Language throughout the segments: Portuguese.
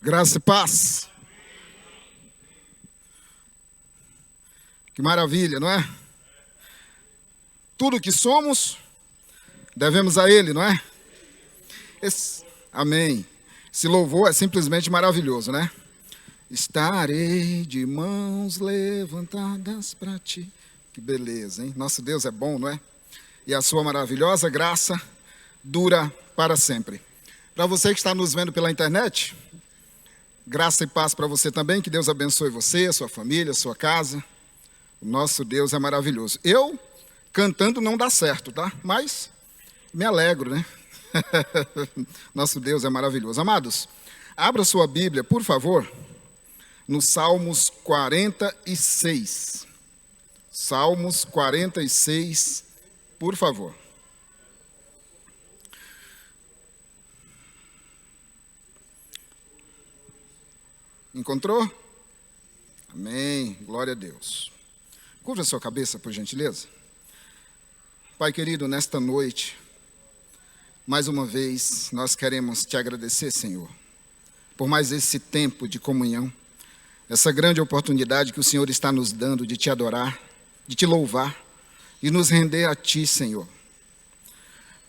Graça e paz. Que maravilha, não é? Tudo que somos, devemos a Ele, não é? Amém. Esse louvor é simplesmente maravilhoso, né? Estarei de mãos levantadas para ti. Que beleza, hein? Nosso Deus é bom, não é? E a sua maravilhosa graça dura para sempre. Para você que está nos vendo pela internet, graça e paz para você também. Que Deus abençoe você, a sua família, a sua casa. O nosso Deus é maravilhoso. Eu, cantando, não dá certo, tá? Mas me alegro, né? Nosso Deus é maravilhoso. Amados, abra sua Bíblia, por favor, no Salmos 46. Salmos 46, por favor. Encontrou? Amém. Glória a Deus. Curva a sua cabeça, por gentileza. Pai querido, nesta noite, mais uma vez, nós queremos te agradecer, Senhor, por mais esse tempo de comunhão, essa grande oportunidade que o Senhor está nos dando de te adorar, de te louvar e nos render a ti, Senhor.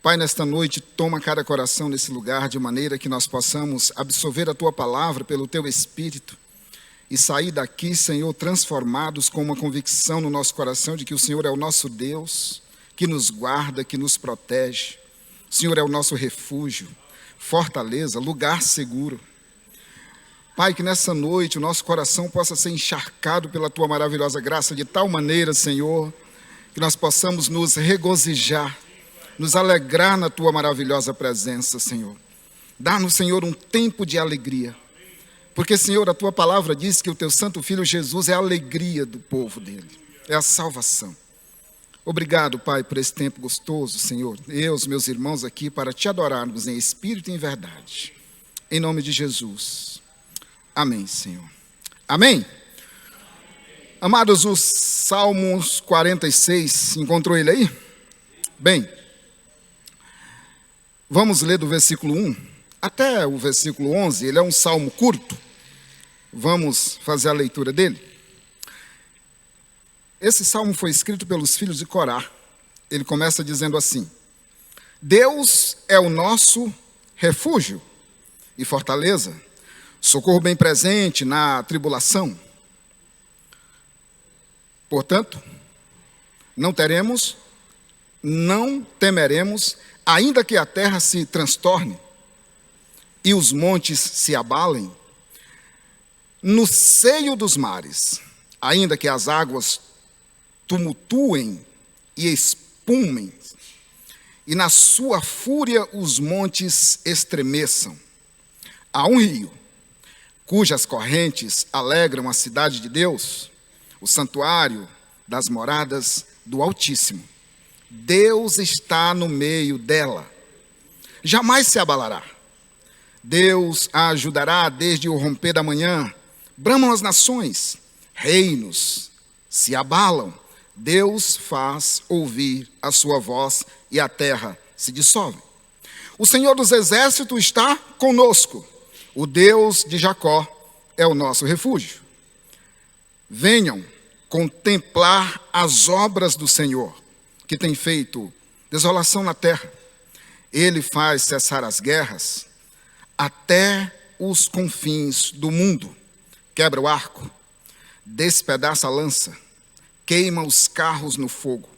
Pai, nesta noite, toma cada coração nesse lugar de maneira que nós possamos absorver a tua palavra pelo teu Espírito e sair daqui, Senhor, transformados com uma convicção no nosso coração de que o Senhor é o nosso Deus, que nos guarda, que nos protege. O Senhor é o nosso refúgio, fortaleza, lugar seguro. Pai, que nessa noite o nosso coração possa ser encharcado pela tua maravilhosa graça de tal maneira, Senhor, que nós possamos nos regozijar, nos alegrar na tua maravilhosa presença, Senhor. Dá-nos, Senhor, um tempo de alegria. Porque, Senhor, a tua palavra diz que o teu santo filho Jesus é a alegria do povo dele, é a salvação. Obrigado, Pai, por esse tempo gostoso, Senhor. Eu, os meus irmãos aqui, para te adorarmos em espírito e em verdade. Em nome de Jesus. Amém, Senhor. Amém? Amados, os Salmos 46, encontrou ele aí? Bem, vamos ler do versículo 1 até o versículo 11, ele é um salmo curto. Vamos fazer a leitura dele. Esse salmo foi escrito pelos filhos de Corá. Ele começa dizendo assim: Deus é o nosso refúgio e fortaleza, socorro bem presente na tribulação. Portanto, não temeremos, ainda que a terra se transtorne e os montes se abalem, no seio dos mares, ainda que as águas tumultuem e espumem, e na sua fúria os montes estremeçam. Há um rio, cujas correntes alegram a cidade de Deus, o santuário das moradas do Altíssimo. Deus está no meio dela, jamais se abalará. Deus a ajudará desde o romper da manhã. Bramam as nações, reinos se abalam. Deus faz ouvir a sua voz e a terra se dissolve. O Senhor dos exércitos está conosco. O Deus de Jacó é o nosso refúgio. Venham contemplar as obras do Senhor, que tem feito desolação na terra. Ele faz cessar as guerras até os confins do mundo. Quebra o arco, despedaça a lança, queima os carros no fogo.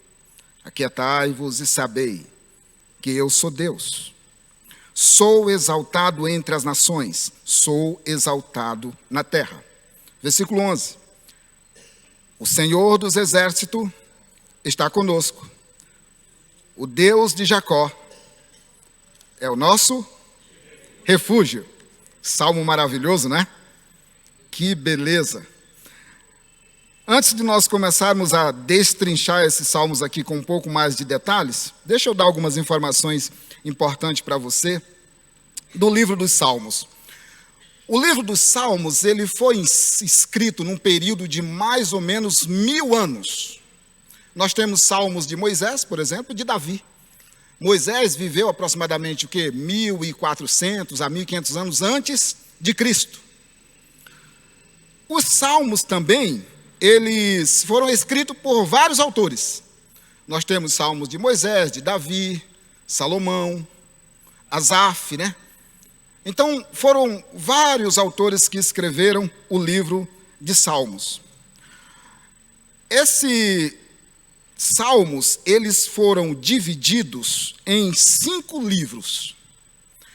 Aquietai-vos e sabei que eu sou Deus. Sou exaltado entre as nações, sou exaltado na terra. Versículo 11. O Senhor dos exércitos está conosco. O Deus de Jacó é o nosso refúgio. Salmo maravilhoso, né? Que beleza. Antes de nós começarmos a destrinchar esses salmos aqui com um pouco mais de detalhes, deixa eu dar algumas informações importantes para você do livro dos Salmos. O livro dos Salmos, ele foi escrito num período de mais ou menos 1000 anos. Nós temos salmos de Moisés, por exemplo, de Davi. Moisés viveu aproximadamente o quê? 1.400 a 1.500 anos antes de Cristo. Os salmos também, eles foram escritos por vários autores. Nós temos salmos de Moisés, de Davi, Salomão, Asaf, né? Então, foram vários autores que escreveram o livro de Salmos. Esses salmos, eles foram divididos em 5 livros.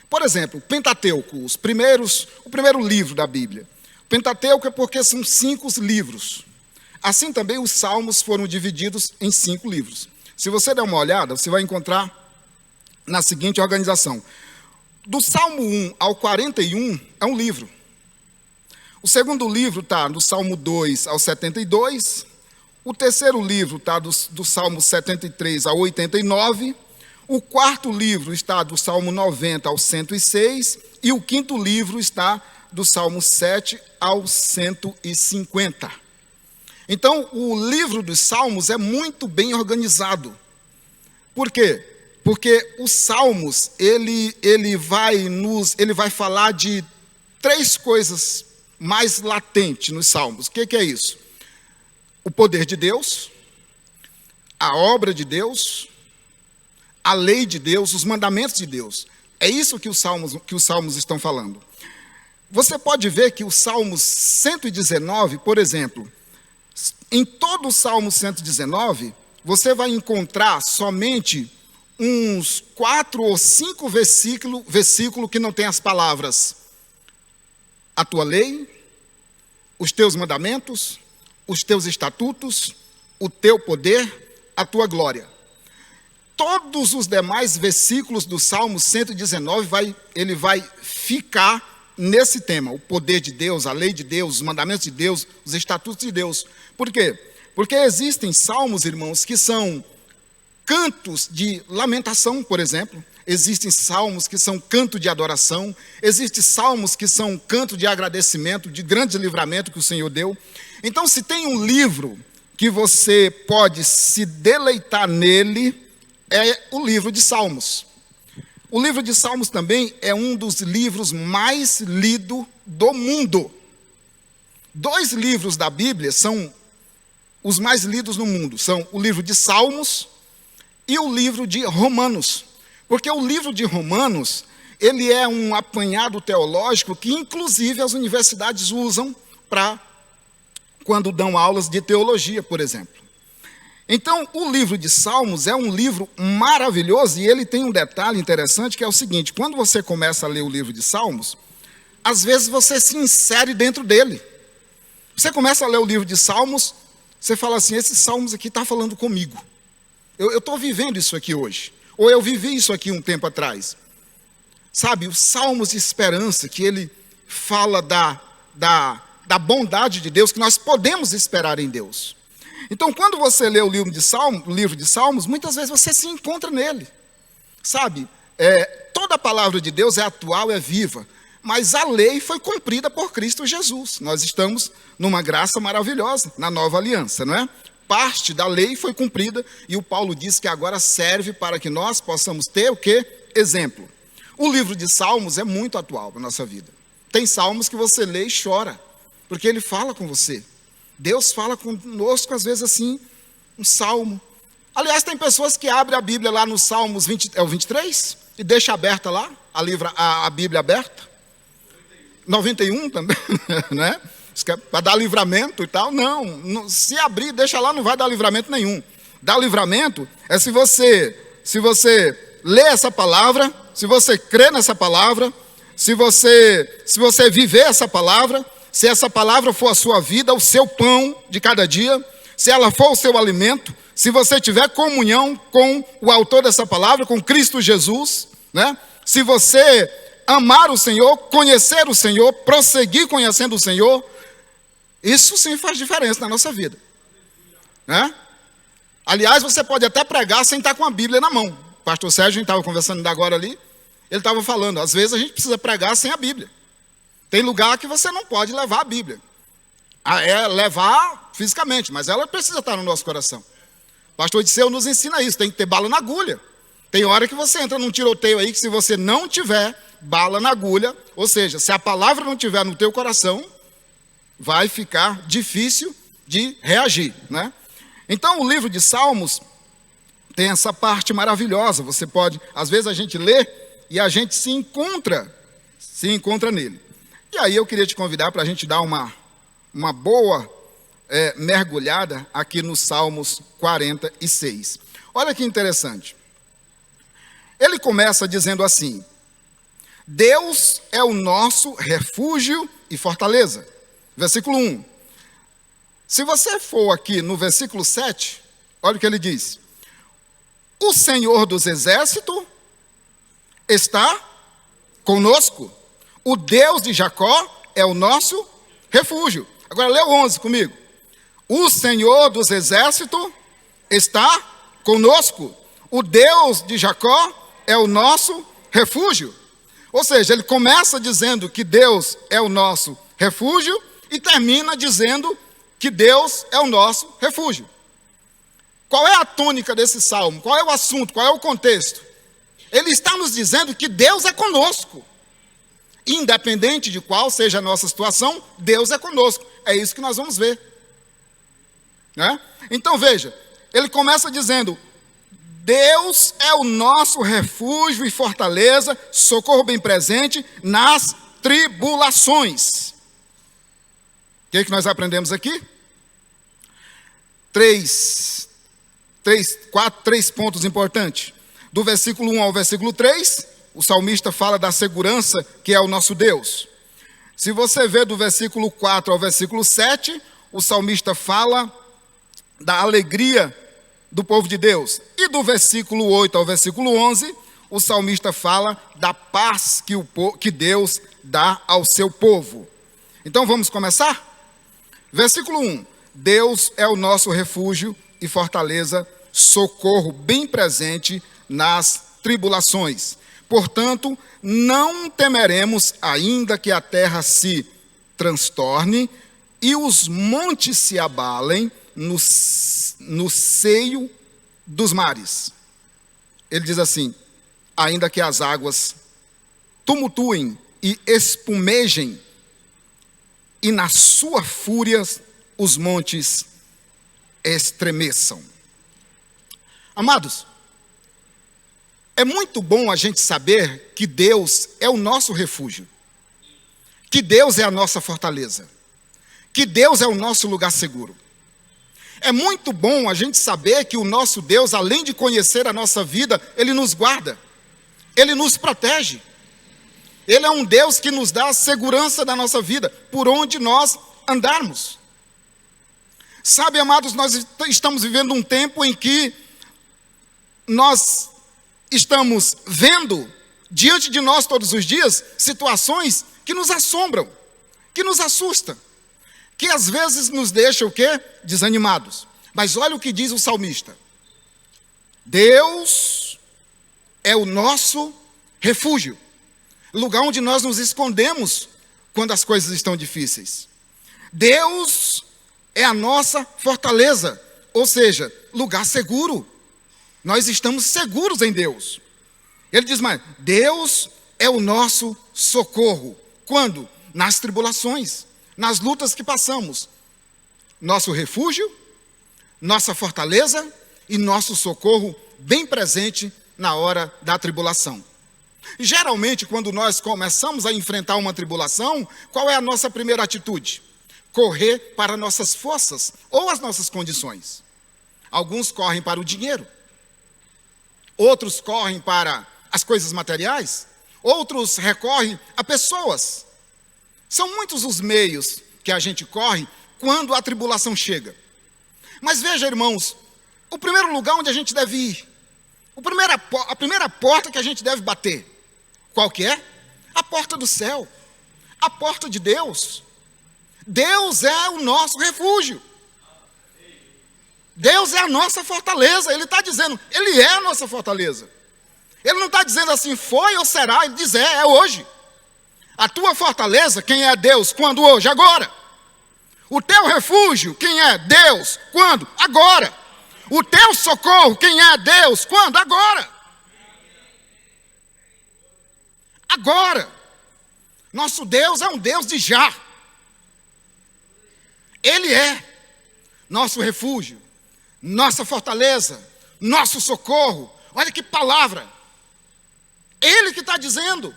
Por exemplo, Pentateuco, o primeiro livro da Bíblia. Pentateuco é porque são 5 livros. Assim também os salmos foram divididos em 5 livros. Se você der uma olhada, você vai encontrar na seguinte organização. Do Salmo 1 ao 41 é um livro. O segundo livro está do Salmo 2 ao 72. O terceiro livro está do Salmo 73 ao 89. O quarto livro está do Salmo 90 ao 106. E o quinto livro está do Salmo 7 ao 150. Então, o livro dos Salmos é muito bem organizado. Por quê? Porque os Salmos, ele vai falar de 3 coisas mais latentes nos Salmos. O que é isso? O poder de Deus, a obra de Deus, a lei de Deus, os mandamentos de Deus. É isso que os Salmos estão falando. Você pode ver que o Salmo 119, por exemplo, em todo o Salmo 119, você vai encontrar somente uns 4 ou 5 versículos que não tem as palavras: a tua lei, os teus mandamentos, os teus estatutos, o teu poder, a tua glória. Todos os demais versículos do Salmo 119, ele vai ficar nesse tema: o poder de Deus, a lei de Deus, os mandamentos de Deus, os estatutos de Deus. Por quê? Porque existem salmos, irmãos, que são cantos de lamentação, por exemplo. Existem salmos que são canto de adoração. Existem salmos que são canto de agradecimento, de grande livramento que o Senhor deu. Então, se tem um livro que você pode se deleitar nele, é o livro de Salmos. O livro de Salmos também é um dos livros mais lidos do mundo. 2 livros da Bíblia são os mais lidos no mundo. São o livro de Salmos e o livro de Romanos. Porque o livro de Romanos, ele é um apanhado teológico que, inclusive, as universidades usam para quando dão aulas de teologia, por exemplo. Então, o livro de Salmos é um livro maravilhoso, e ele tem um detalhe interessante, que é o seguinte: quando você começa a ler o livro de Salmos, às vezes você se insere dentro dele. Você começa a ler o livro de Salmos, você fala assim: esses salmos aqui estão falando comigo. Eu estou vivendo isso aqui hoje. Ou eu vivi isso aqui um tempo atrás. Sabe, os salmos de esperança, que ele fala da bondade de Deus, que nós podemos esperar em Deus. Então, quando você lê o livro de Salmos, muitas vezes você se encontra nele. Sabe, toda a palavra de Deus é atual, é viva. Mas a lei foi cumprida por Cristo Jesus. Nós estamos numa graça maravilhosa, na nova aliança, não é? Parte da lei foi cumprida, e o Paulo diz que agora serve para que nós possamos ter o quê? Exemplo. O livro de Salmos é muito atual para a nossa vida. Tem salmos que você lê e chora, porque ele fala com você. Deus fala conosco, às vezes assim, um salmo. Aliás, tem pessoas que abrem a Bíblia lá no Salmos 23 e deixa aberta lá, a Bíblia aberta. 91 também, né? Para dar livramento e tal. Não, se abrir, deixa lá, não vai dar livramento nenhum. Dar livramento é se você lê essa palavra, se você crê nessa palavra, se você viver essa palavra, se essa palavra for a sua vida, o seu pão de cada dia, se ela for o seu alimento, se você tiver comunhão com o autor dessa palavra, com Cristo Jesus, né? Se você amar o Senhor, conhecer o Senhor, prosseguir conhecendo o Senhor, isso sim faz diferença na nossa vida, né? Aliás, você pode até pregar sem estar com a Bíblia na mão. O pastor Sérgio, a gente estava conversando agora ali, ele estava falando, às vezes a gente precisa pregar sem a Bíblia. Tem lugar que você não pode levar a Bíblia. Levar fisicamente, mas ela precisa estar no nosso coração. O pastor Disseu nos ensina isso, tem que ter bala na agulha. Tem hora que você entra num tiroteio aí que se você não tiver bala na agulha, ou seja, se a palavra não tiver no teu coração, vai ficar difícil de reagir, né? Então, o livro de Salmos tem essa parte maravilhosa. Você pode, às vezes a gente lê e a gente se encontra nele. E aí eu queria te convidar para a gente dar uma boa mergulhada aqui nos Salmos 46. Olha que interessante. Ele começa dizendo assim: Deus é o nosso refúgio e fortaleza. Versículo 1. Se você for aqui no versículo 7, olha o que ele diz: o Senhor dos exércitos está conosco. O Deus de Jacó é o nosso refúgio. Agora lê o 11 comigo. O Senhor dos exércitos está conosco. O Deus de Jacó é o nosso refúgio. Ou seja, ele começa dizendo que Deus é o nosso refúgio e termina dizendo que Deus é o nosso refúgio. Qual é a tônica desse salmo? Qual é o assunto? Qual é o contexto? Ele está nos dizendo que Deus é conosco. Independente de qual seja a nossa situação, Deus é conosco. É isso que nós vamos ver, né? Então veja, ele começa dizendo: Deus é o nosso refúgio e fortaleza, socorro bem presente nas tribulações. O que é que nós aprendemos aqui? Três pontos importantes. Do versículo 1 ao versículo 3, o salmista fala da segurança que é o nosso Deus. Se você vê do versículo 4 ao versículo 7, o salmista fala da alegria do povo de Deus. E do versículo 8 ao versículo 11, o salmista fala da paz que Deus dá ao seu povo. Então vamos começar? Versículo 1. Deus é o nosso refúgio e fortaleza, socorro bem presente nas tribulações. Portanto, não temeremos, ainda que a terra se transtorne e os montes se abalem no seio dos mares. Ele diz assim: ainda que as águas tumultuem e espumejem, e na sua fúria os montes estremeçam. Amados, é muito bom a gente saber que Deus é o nosso refúgio, que Deus é a nossa fortaleza, que Deus é o nosso lugar seguro. É muito bom a gente saber que o nosso Deus, além de conhecer a nossa vida, Ele nos guarda, Ele nos protege. Ele é um Deus que nos dá a segurança da nossa vida, por onde nós andarmos. Sabe, amados, nós estamos vivendo um tempo em que nós estamos vendo, diante de nós todos os dias, situações que nos assombram, que nos assustam, que às vezes nos deixam o quê? Desanimados. Mas olha o que diz o salmista: Deus é o nosso refúgio, lugar onde nós nos escondemos quando as coisas estão difíceis. Deus é a nossa fortaleza, ou seja, lugar seguro. Nós estamos seguros em Deus. Ele diz mais: Deus é o nosso socorro. Quando? Nas tribulações, nas lutas que passamos. Nosso refúgio, nossa fortaleza e nosso socorro bem presente na hora da tribulação. Geralmente, quando nós começamos a enfrentar uma tribulação, qual é a nossa primeira atitude? Correr para nossas forças ou as nossas condições. Alguns correm para o dinheiro, outros correm para as coisas materiais, outros recorrem a pessoas. São muitos os meios que a gente corre quando a tribulação chega. Mas veja, irmãos, o primeiro lugar onde a gente deve ir, a primeira porta que a gente deve bater, qual que é? A porta do céu, a porta de Deus. Deus é o nosso refúgio. Deus é a nossa fortaleza. Ele está dizendo, Ele é a nossa fortaleza. Ele não está dizendo assim, foi ou será. Ele diz, é hoje. A tua fortaleza, quem é Deus? Quando? Hoje, agora. O teu refúgio, quem é? Deus. Quando? Agora. O teu socorro, quem é? Deus. Quando? Agora. agora. Nosso Deus é um Deus de já. Ele é nosso refúgio, nossa fortaleza, nosso socorro. Olha que palavra. Ele que está dizendo.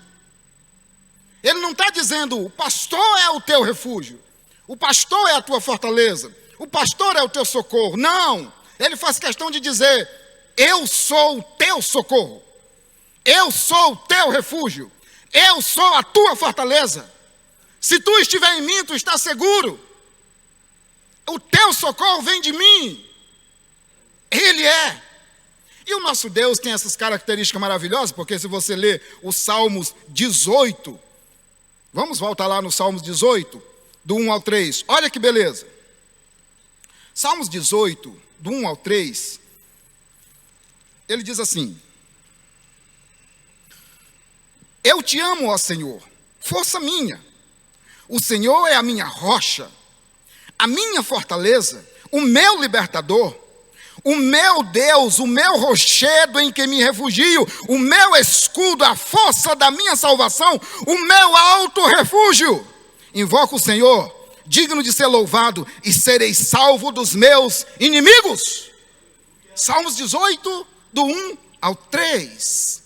Ele não está dizendo, o pastor é o teu refúgio, o pastor é a tua fortaleza, o pastor é o teu socorro. Não, ele faz questão de dizer, eu sou o teu socorro, eu sou o teu refúgio, eu sou a tua fortaleza. Se tu estiver em mim, tu estás seguro. O teu socorro vem de mim. Ele é. E o nosso Deus tem essas características maravilhosas, porque se você ler os Salmos 18, vamos voltar lá no Salmos 18, do 1 ao 3, olha que beleza. Salmos 18, do 1 ao 3, ele diz assim: eu te amo, ó Senhor, força minha. O Senhor é a minha rocha, a minha fortaleza, o meu libertador, o meu Deus, o meu rochedo em que me refugio, o meu escudo, a força da minha salvação, o meu alto refúgio. Invoco o Senhor, digno de ser louvado, e serei salvo dos meus inimigos. Salmos 18, do 1 ao 3.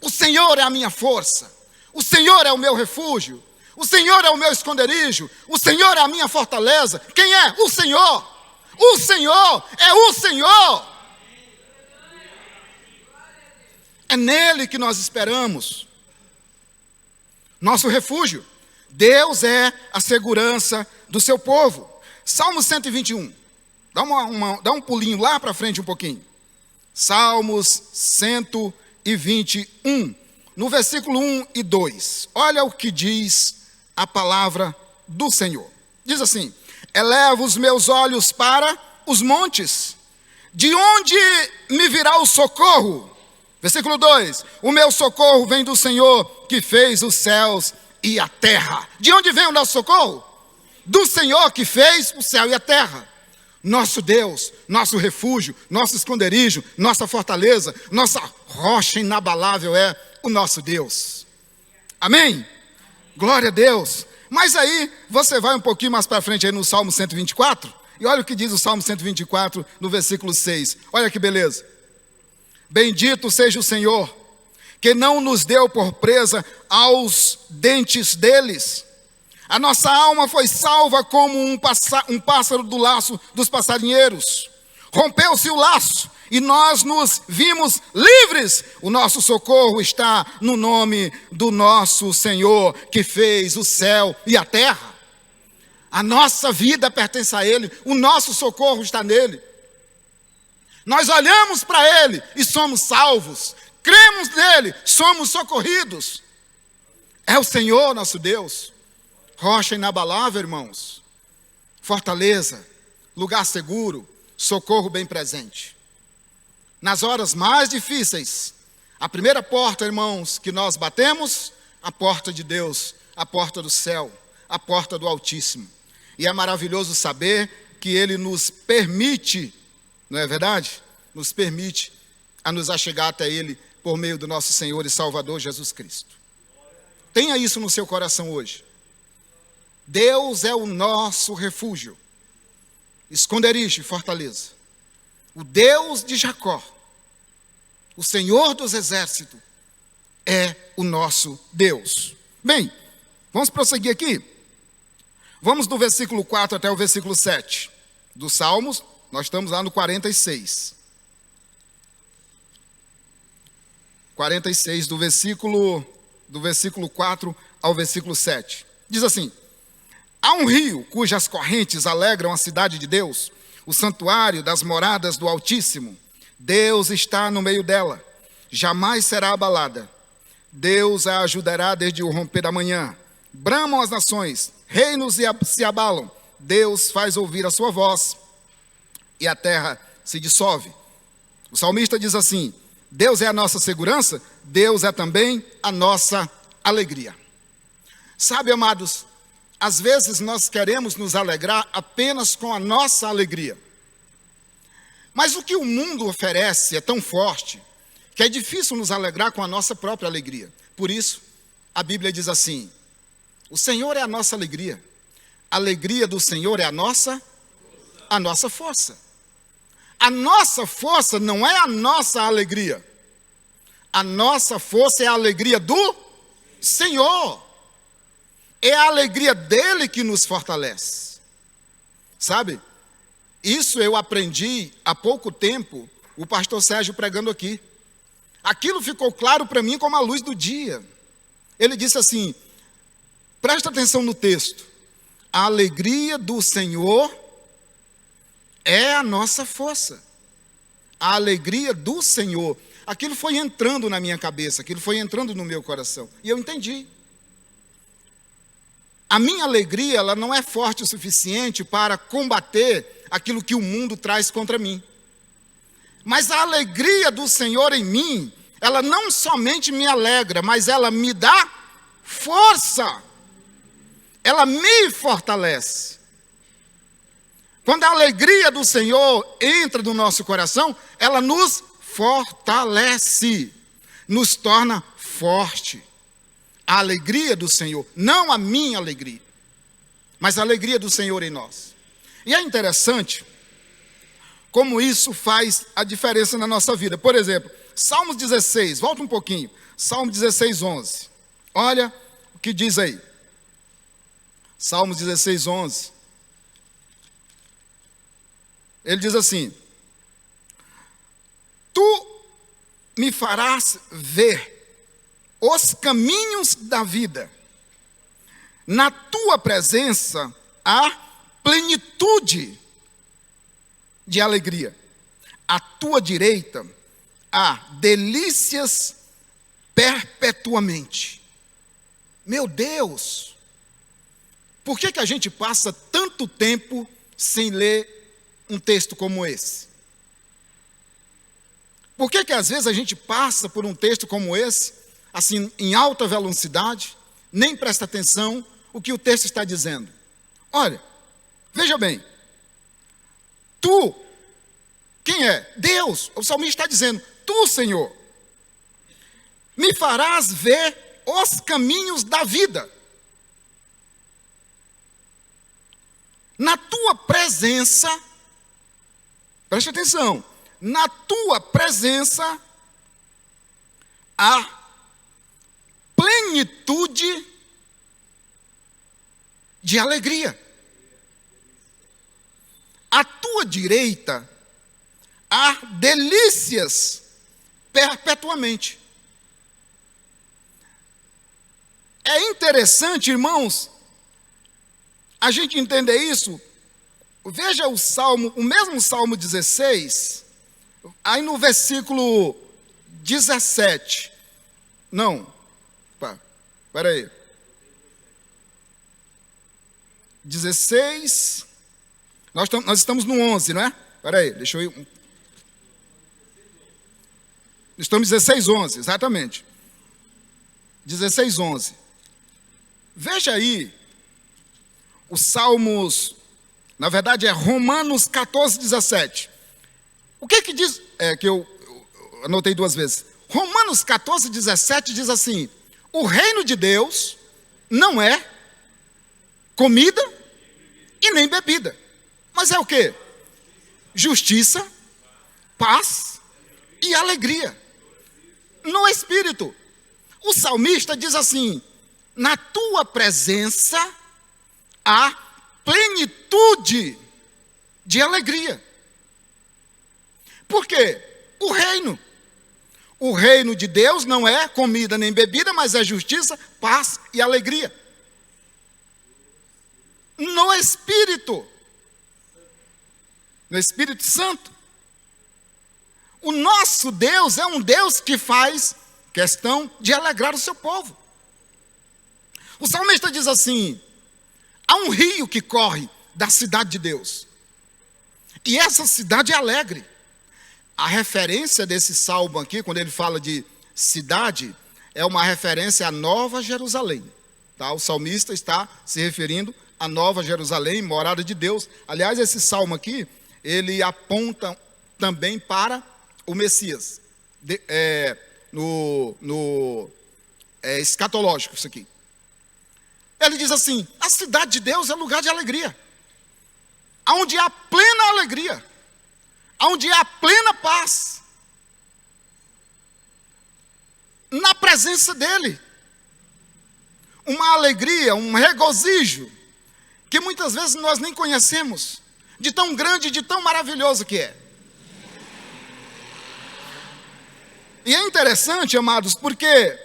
O Senhor é a minha força, o Senhor é o meu refúgio, o Senhor é o meu esconderijo, o Senhor é a minha fortaleza. Quem é? O Senhor. O Senhor é o Senhor. É nele que nós esperamos. Nosso refúgio. Deus é a segurança do seu povo. Salmos 121. Dá um pulinho lá para frente um pouquinho. Salmos 121. No versículo 1 e 2. Olha o que diz a palavra do Senhor. Diz assim: elevo os meus olhos para os montes, de onde me virá o socorro? Versículo 2: o meu socorro vem do Senhor, que fez os céus e a terra. De onde vem o nosso socorro? Do Senhor que fez o céu e a terra. Nosso Deus, nosso refúgio, nosso esconderijo, nossa fortaleza, nossa rocha inabalável é o nosso Deus. Amém? Glória a Deus. Mas aí, você vai um pouquinho mais para frente aí no Salmo 124, e olha o que diz o Salmo 124, no versículo 6. Olha que beleza. Bendito seja o Senhor, que não nos deu por presa aos dentes deles. A nossa alma foi salva como um pássaro do laço dos passarinheiros. Rompeu-se o laço e nós nos vimos livres. O nosso socorro está no nome do nosso Senhor, que fez o céu e a terra. A nossa vida pertence a Ele, o nosso socorro está nele. Nós olhamos para Ele e somos salvos. Cremos nele, somos socorridos. É o Senhor nosso Deus. Rocha inabalável, irmãos. Fortaleza, lugar seguro, socorro bem presente. Nas horas mais difíceis, a primeira porta, irmãos, que nós batemos, a porta de Deus, a porta do céu, a porta do Altíssimo. E é maravilhoso saber que Ele nos permite, não é verdade? Nos permite a nos achegar até Ele por meio do nosso Senhor e Salvador Jesus Cristo. Tenha isso no seu coração hoje. Deus é o nosso refúgio, esconderijo e fortaleza. O Deus de Jacó, o Senhor dos exércitos, é o nosso Deus. Bem, vamos prosseguir aqui. Vamos do versículo 4 até o versículo 7. Dos Salmos, nós estamos lá no 46. 46, do versículo 4 ao versículo 7. Diz assim: há um rio cujas correntes alegram a cidade de Deus, o santuário das moradas do Altíssimo. Deus está no meio dela, jamais será abalada. Deus a ajudará desde o romper da manhã. Bramam as nações, reinos se abalam. Deus faz ouvir a sua voz e a terra se dissolve. O salmista diz assim: Deus é a nossa segurança, Deus é também a nossa alegria. Sabe, amados, às vezes nós queremos nos alegrar apenas com a nossa alegria. Mas o que o mundo oferece é tão forte que é difícil nos alegrar com a nossa própria alegria. Por isso, a Bíblia diz assim: o Senhor é a nossa alegria. A alegria do Senhor é a nossa força. A nossa força não é a nossa alegria. A nossa força é a alegria do Senhor. É a alegria dele que nos fortalece. Sabe? Isso eu aprendi há pouco tempo, o pastor Sérgio pregando aqui. Aquilo ficou claro para mim como a luz do dia. Ele disse assim, presta atenção no texto: a alegria do Senhor é a nossa força. A alegria do Senhor. Aquilo foi entrando na minha cabeça, aquilo foi entrando no meu coração. E eu entendi. A minha alegria, ela não é forte o suficiente para combater aquilo que o mundo traz contra mim. Mas a alegria do Senhor em mim, ela não somente me alegra, mas ela me dá força. Ela me fortalece. Quando a alegria do Senhor entra no nosso coração, ela nos fortalece, nos torna forte. A alegria do Senhor, não a minha alegria, mas a alegria do Senhor em nós. E é interessante como isso faz a diferença na nossa vida. Por exemplo, Salmos 16, volta um pouquinho, Salmo 16, 11. Olha o que diz aí. Salmos 16, 11. Ele diz assim: tu me farás ver os caminhos da vida. Na tua presença há plenitude de alegria. À tua direita há delícias perpetuamente. Meu Deus! Por que a gente passa tanto tempo sem ler um texto como esse? Por que às vezes a gente passa por um texto como esse, assim, em alta velocidade, nem presta atenção o que o texto está dizendo? Olha, veja bem, tu, quem é? Deus. O salmista está dizendo, tu, Senhor, me farás ver os caminhos da vida. Na tua presença, preste atenção, na tua presença há plenitude de alegria. À tua direita há delícias perpetuamente. É interessante, irmãos, a gente entender isso. Veja o Salmo, o mesmo Salmo 16, aí no versículo 17. Não, espera aí. 16, nós estamos no 11, não é? Espera aí, deixa eu ir. Estamos 16, 11, exatamente. 16, 11. Veja aí, os Salmos, na verdade é Romanos 14, 17. O que diz? Que eu anotei duas vezes. Romanos 14, 17 diz assim: o reino de Deus não é comida e nem bebida, mas é o quê? Justiça, paz e alegria no Espírito. O salmista diz assim: na tua presença há plenitude de alegria. Por quê? O reino de Deus não é comida nem bebida, mas é justiça, paz e alegria no Espírito Santo. O nosso Deus é um Deus que faz questão de alegrar o seu povo. O salmista diz assim: há um rio que corre da cidade de Deus, e essa cidade é alegre. A referência desse salmo aqui, quando ele fala de cidade, é uma referência à Nova Jerusalém. Tá? O salmista está se referindo à Nova Jerusalém, morada de Deus. Aliás, esse salmo aqui, ele aponta também para o Messias. é escatológico isso aqui. Ele diz assim: a cidade de Deus é lugar de alegria, onde há plena alegria, onde há plena paz, na presença dele. Uma alegria, um regozijo, que muitas vezes nós nem conhecemos, de tão grande, de tão maravilhoso que é. E é interessante, amados, porque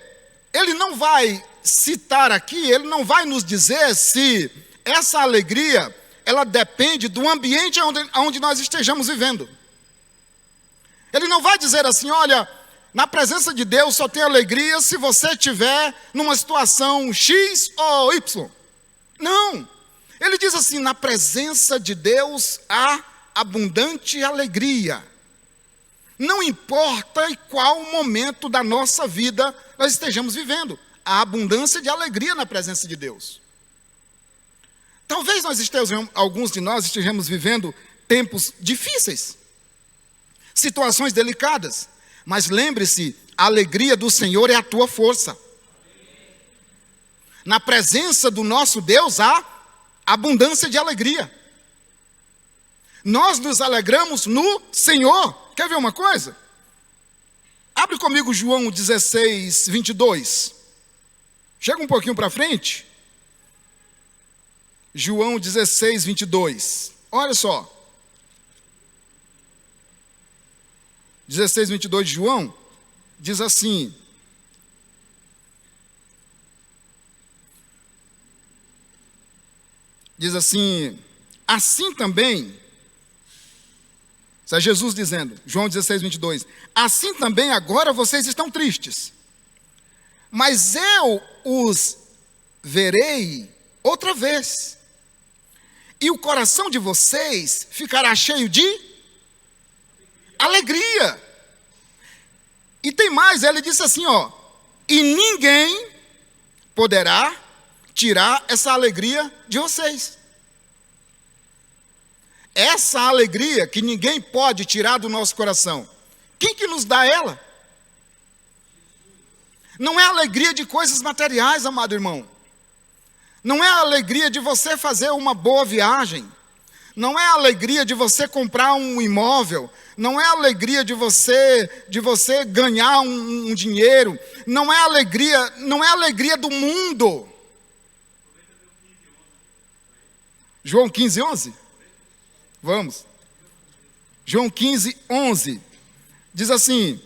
ele não vai citar aqui, ele não vai nos dizer se essa alegria, ela depende do ambiente onde nós estejamos vivendo. Ele não vai dizer assim: olha, na presença de Deus só tem alegria se você estiver numa situação X ou Y. Não. Ele diz assim: na presença de Deus há abundante alegria. Não importa em qual momento da nossa vida nós estejamos vivendo, há abundância de alegria na presença de Deus. Talvez alguns de nós estejamos vivendo tempos difíceis, situações delicadas, mas lembre-se, a alegria do Senhor é a tua força. Na presença do nosso Deus há abundância de alegria. Nós nos alegramos no Senhor. Quer ver uma coisa? Abre comigo João 16, 22. Chega um pouquinho para frente. João 16, 22. Olha só. 16, 22 de João, diz assim: assim também, isso é Jesus dizendo, João 16, 22, assim também agora vocês estão tristes, mas eu os verei outra vez, e o coração de vocês ficará cheio de alegria. E tem mais, ele disse assim, ó: e ninguém poderá tirar essa alegria de vocês. Essa alegria que ninguém pode tirar do nosso coração, quem que nos dá ela? Não é a alegria de coisas materiais, amado irmão. Não é a alegria de você fazer uma boa viagem. Não é a alegria de você comprar um imóvel. Não é a alegria de você ganhar um dinheiro. Não é a alegria do mundo. João 15, 11? Vamos. João 15, 11. Diz assim.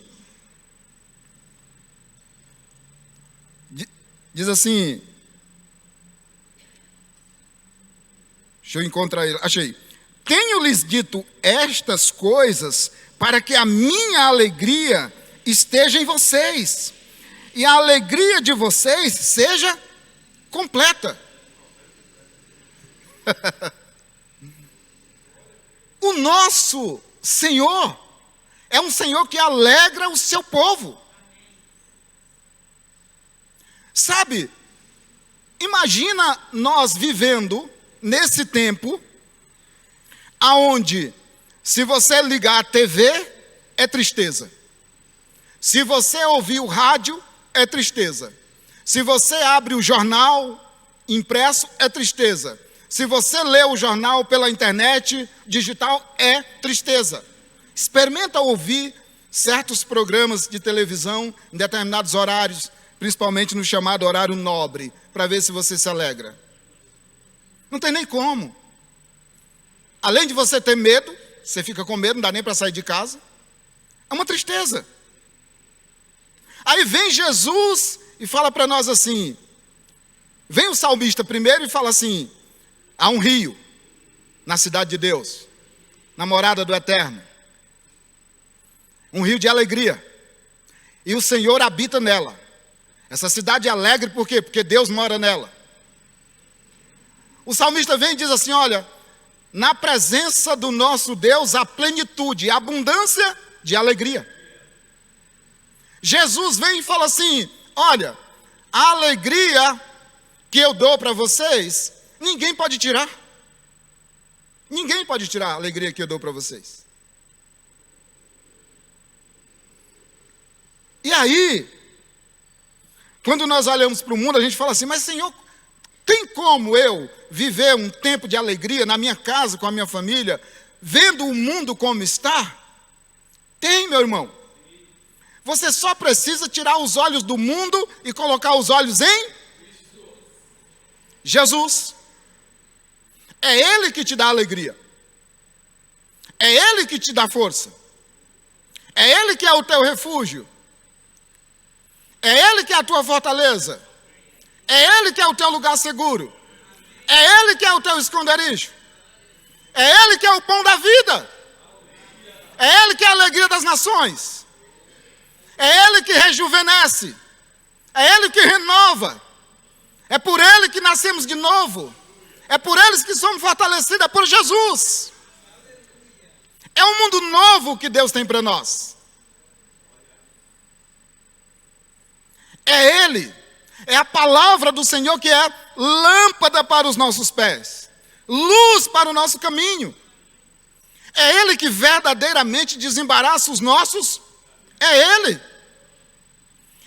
Diz assim. Deixa eu encontrar ele. Achei. Tenho-lhes dito estas coisas para que a minha alegria esteja em vocês e a alegria de vocês seja completa. O nosso Senhor é um Senhor que alegra o seu povo. Sabe, imagina nós vivendo nesse tempo aonde, se você ligar a TV, é tristeza. Se você ouvir o rádio, é tristeza. Se você abre o jornal impresso, é tristeza. Se você lê o jornal pela internet digital, é tristeza. Experimenta ouvir certos programas de televisão em determinados horários, principalmente no chamado horário nobre, para ver se você se alegra. Não tem nem como. Além de você ter medo, você fica com medo, não dá nem para sair de casa. É uma tristeza. Aí vem Jesus e fala para nós assim, vem o salmista primeiro e fala assim: há um rio na cidade de Deus, na morada do Eterno. Um rio de alegria. E o Senhor habita nela. Essa cidade é alegre por quê? Porque Deus mora nela. O salmista vem e diz assim: olha, na presença do nosso Deus há plenitude, abundância de alegria. Jesus vem e fala assim: olha, a alegria que eu dou para vocês, ninguém pode tirar. Ninguém pode tirar a alegria que eu dou para vocês. E aí, Quando nós olhamos para o mundo, a gente fala assim, mas Senhor, tem como eu viver um tempo de alegria na minha casa, com a minha família, vendo o mundo como está? Tem, meu irmão. Você só precisa tirar os olhos do mundo e colocar os olhos em Jesus. É Ele que te dá alegria. É Ele que te dá força. É Ele que é o teu refúgio. É Ele que é a tua fortaleza. É Ele que é o teu lugar seguro. É Ele que é o teu esconderijo. É Ele que é o pão da vida. É Ele que é a alegria das nações. É Ele que rejuvenesce. É Ele que renova. É por Ele que nascemos de novo. É por eles que somos fortalecidos. É por Jesus. É um mundo novo que Deus tem para nós. É Ele. É a palavra do Senhor que é lâmpada para os nossos pés, luz para o nosso caminho. É Ele que verdadeiramente desembaraça os nossos. É Ele.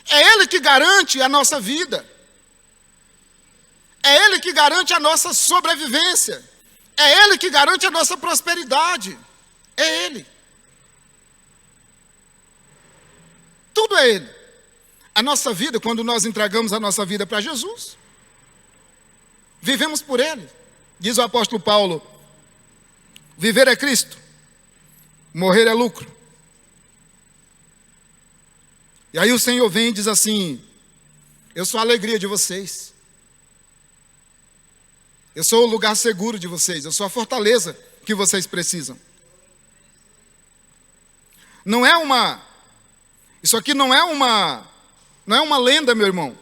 É Ele que garante a nossa vida. É Ele que garante a nossa sobrevivência. É Ele que garante a nossa prosperidade. É Ele. Tudo é Ele. A nossa vida, quando nós entregamos a nossa vida para Jesus, vivemos por Ele. Diz o apóstolo Paulo, viver é Cristo, morrer é lucro. E aí o Senhor vem e diz assim, eu sou a alegria de vocês. Eu sou o lugar seguro de vocês, eu sou a fortaleza que vocês precisam. Isso aqui não é uma lenda, meu irmão.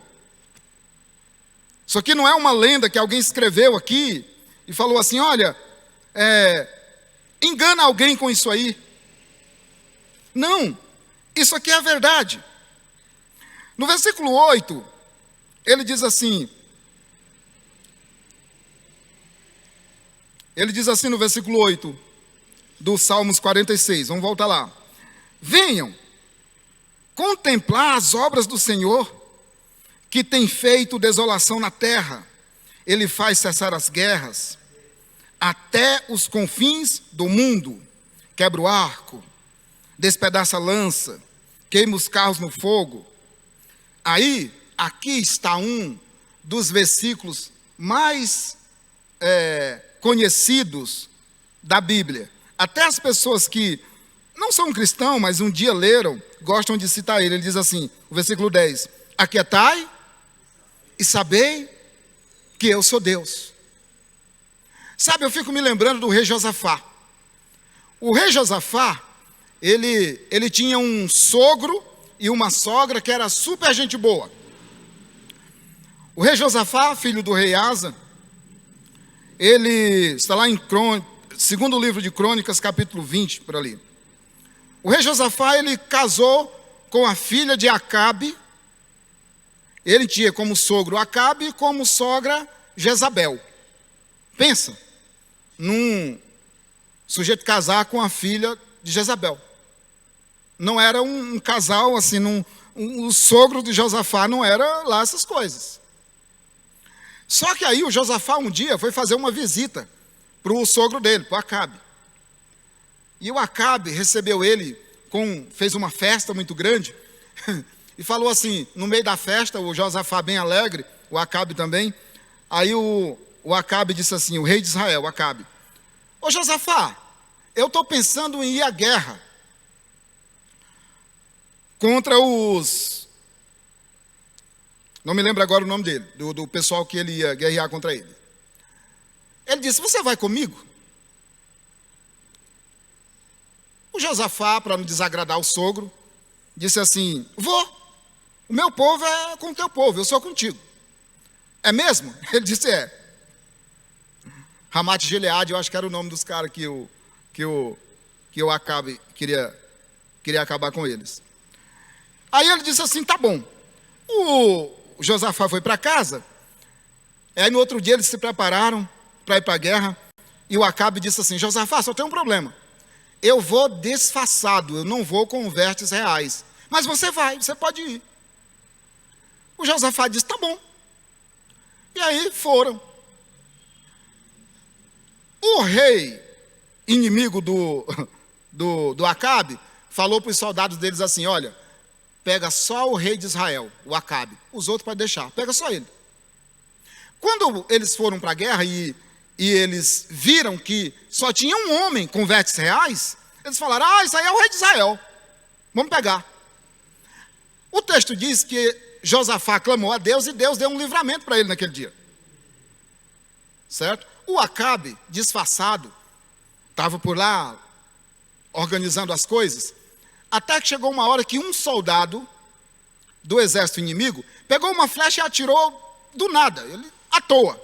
Isso aqui não é uma lenda que alguém escreveu aqui e falou assim, olha, engana alguém com isso aí. Não, isso aqui é a verdade. No versículo 8, ele diz assim no versículo 8 do Salmos 46, vamos voltar lá. Venham contemplar as obras do Senhor, que tem feito desolação na terra. Ele faz cessar as guerras até os confins do mundo. Quebra o arco, despedaça a lança, queima os carros no fogo. Aí, aqui está um dos versículos mais conhecidos da Bíblia. Até as pessoas que não são cristãos, mas um dia leram, gostam de citar ele. Ele diz assim, o versículo 10, aquietai e sabei que eu sou Deus. Sabe, eu fico me lembrando do rei Josafá. O rei Josafá, ele tinha um sogro e uma sogra que era super gente boa. O rei Josafá, filho do rei Asa, ele está lá em segundo livro de Crônicas, capítulo 20, por ali. O rei Josafá, ele casou com a filha de Acabe. Ele tinha como sogro Acabe e como sogra Jezabel. Pensa, num sujeito casar com a filha de Jezabel. Não era um casal assim, o sogro de Josafá não era lá essas coisas. Só que aí o Josafá um dia foi fazer uma visita para o sogro dele, para o Acabe. E o Acabe recebeu ele, fez uma festa muito grande, e falou assim, no meio da festa, o Josafá bem alegre, o Acabe também, aí o Acabe disse assim, o rei de Israel, o Acabe, ô Josafá, eu estou pensando em ir à guerra contra os... Não me lembro agora o nome dele, do pessoal que ele ia guerrear contra ele. Ele disse, você vai comigo? O Josafá, para não desagradar o sogro, disse assim, vou. O meu povo é com o teu povo, eu sou contigo. É mesmo? Ele disse, é. Ramat Gileade, eu acho que era o nome dos caras que o Acabe queria acabar com eles. Aí ele disse assim, tá bom. O Josafá foi para casa, aí no outro dia eles se prepararam para ir para a guerra, e o Acabe disse assim, Josafá, só tem um problema. Eu vou disfarçado, eu não vou com vertes reais. Mas você vai, você pode ir. O Josafá disse, tá bom. E aí foram. O rei, inimigo do Acabe, falou para os soldados deles assim, olha, pega só o rei de Israel, o Acabe. Os outros pode deixar, pega só ele. Quando eles foram para a guerra e eles viram que só tinha um homem com vestes reais, eles falaram, isso aí é o rei de Israel, vamos pegar. O texto diz que Josafá clamou a Deus e Deus deu um livramento para ele naquele dia. Certo? O Acabe, disfarçado, estava por lá organizando as coisas, até que chegou uma hora que um soldado do exército inimigo pegou uma flecha e atirou do nada, ele à toa.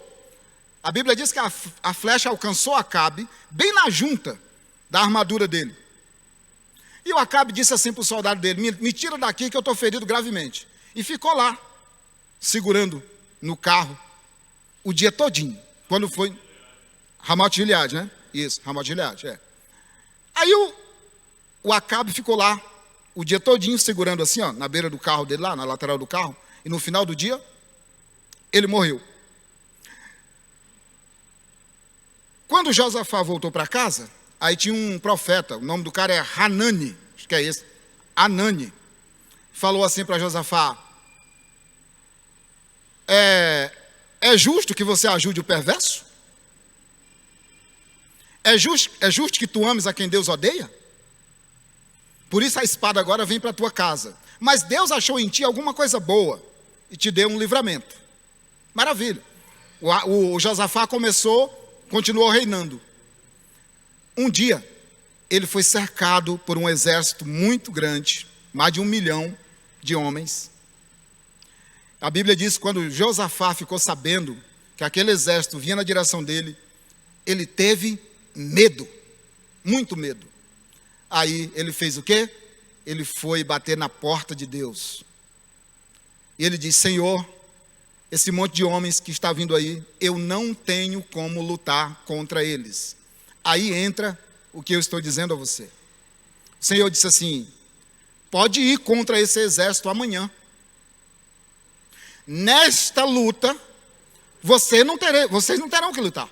A Bíblia diz que a flecha alcançou Acabe bem na junta da armadura dele. E o Acabe disse assim para o soldado dele, me tira daqui que eu estou ferido gravemente. E ficou lá, segurando no carro, o dia todinho. Quando foi Ramote Gileade, né? Isso, Ramote Gileade, é. Aí o Acabe ficou lá, o dia todinho, segurando assim, ó, na beira do carro dele, lá na lateral do carro. E no final do dia, ele morreu. Quando Josafá voltou para casa, aí tinha um profeta, o nome do cara é Hanani, acho que é esse, Anani. Falou assim para Josafá, é justo que você ajude o perverso? É justo que tu ames a quem Deus odeia? Por isso a espada agora vem para a tua casa. Mas Deus achou em ti alguma coisa boa e te deu um livramento. Maravilha. O Josafá continuou reinando. Um dia, ele foi cercado por um exército muito grande, mais de 1 milhão de homens. A Bíblia diz que quando Josafá ficou sabendo que aquele exército vinha na direção dele, ele teve medo, muito medo. Aí ele fez o quê? Ele foi bater na porta de Deus. E ele disse, Senhor, esse monte de homens que está vindo aí, eu não tenho como lutar contra eles. Aí entra o que eu estou dizendo a você. O Senhor disse assim, pode ir contra esse exército amanhã. Nesta luta, vocês não terão que lutar.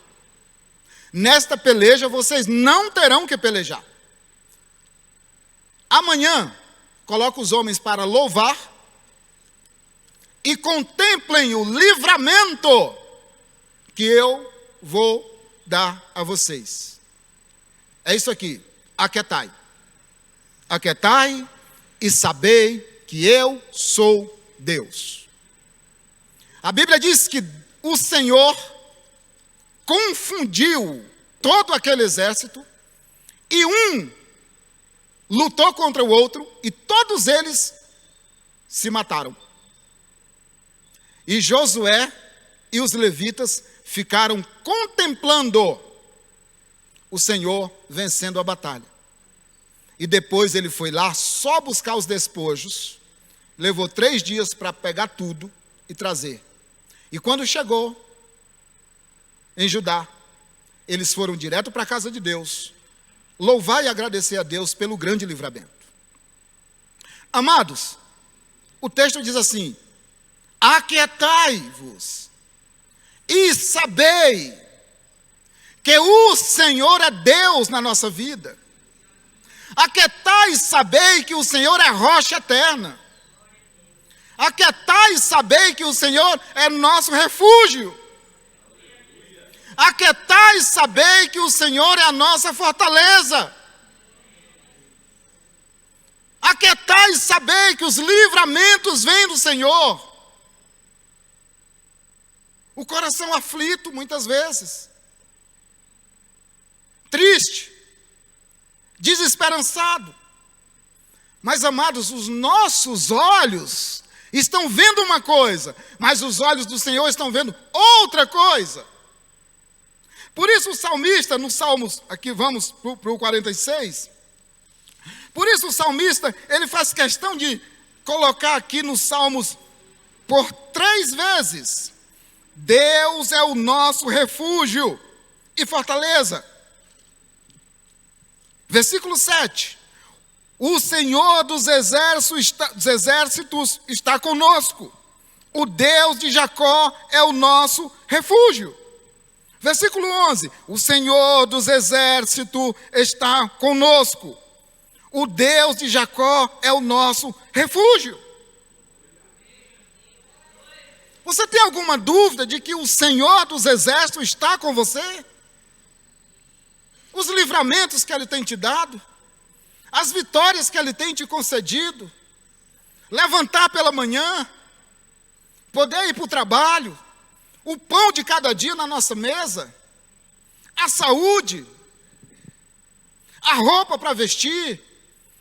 Nesta peleja, vocês não terão que pelejar. Amanhã, coloca os homens para louvar e contemplem o livramento que eu vou dar a vocês. É isso aqui, aquietai. Aquietai e sabei que eu sou Deus. A Bíblia diz que o Senhor confundiu todo aquele exército e um lutou contra o outro e todos eles se mataram. E Josué e os levitas ficaram contemplando o Senhor vencendo a batalha. E depois ele foi lá só buscar os despojos, levou 3 dias para pegar tudo e trazer. E quando chegou em Judá, eles foram direto para a casa de Deus, louvar e agradecer a Deus pelo grande livramento. Amados, o texto diz assim, aquietai-vos e sabei que o Senhor é Deus na nossa vida. Aquietai e sabei que o Senhor é rocha eterna. Aquietai e sabei que o Senhor é nosso refúgio. Aquietai e sabei que o Senhor é a nossa fortaleza. Aquietai e sabei que os livramentos vêm do Senhor. O coração aflito muitas vezes, triste, desesperançado. Mas, amados, os nossos olhos estão vendo uma coisa, mas os olhos do Senhor estão vendo outra coisa. Por isso o salmista, no Salmos, aqui vamos para o 46, por isso o salmista, ele faz questão de colocar aqui nos Salmos, por 3 vezes, Deus é o nosso refúgio e fortaleza. Versículo 7, o Senhor dos exércitos está conosco, O Deus de Jacó é o nosso refúgio. Versículo 11. O Senhor dos exércitos está conosco. O Deus de Jacó é o nosso refúgio. Você tem alguma dúvida de que o Senhor dos exércitos está com você? Os livramentos que Ele tem te dado, as vitórias que Ele tem te concedido, levantar pela manhã, poder ir para o trabalho, o pão de cada dia na nossa mesa, a saúde, a roupa para vestir,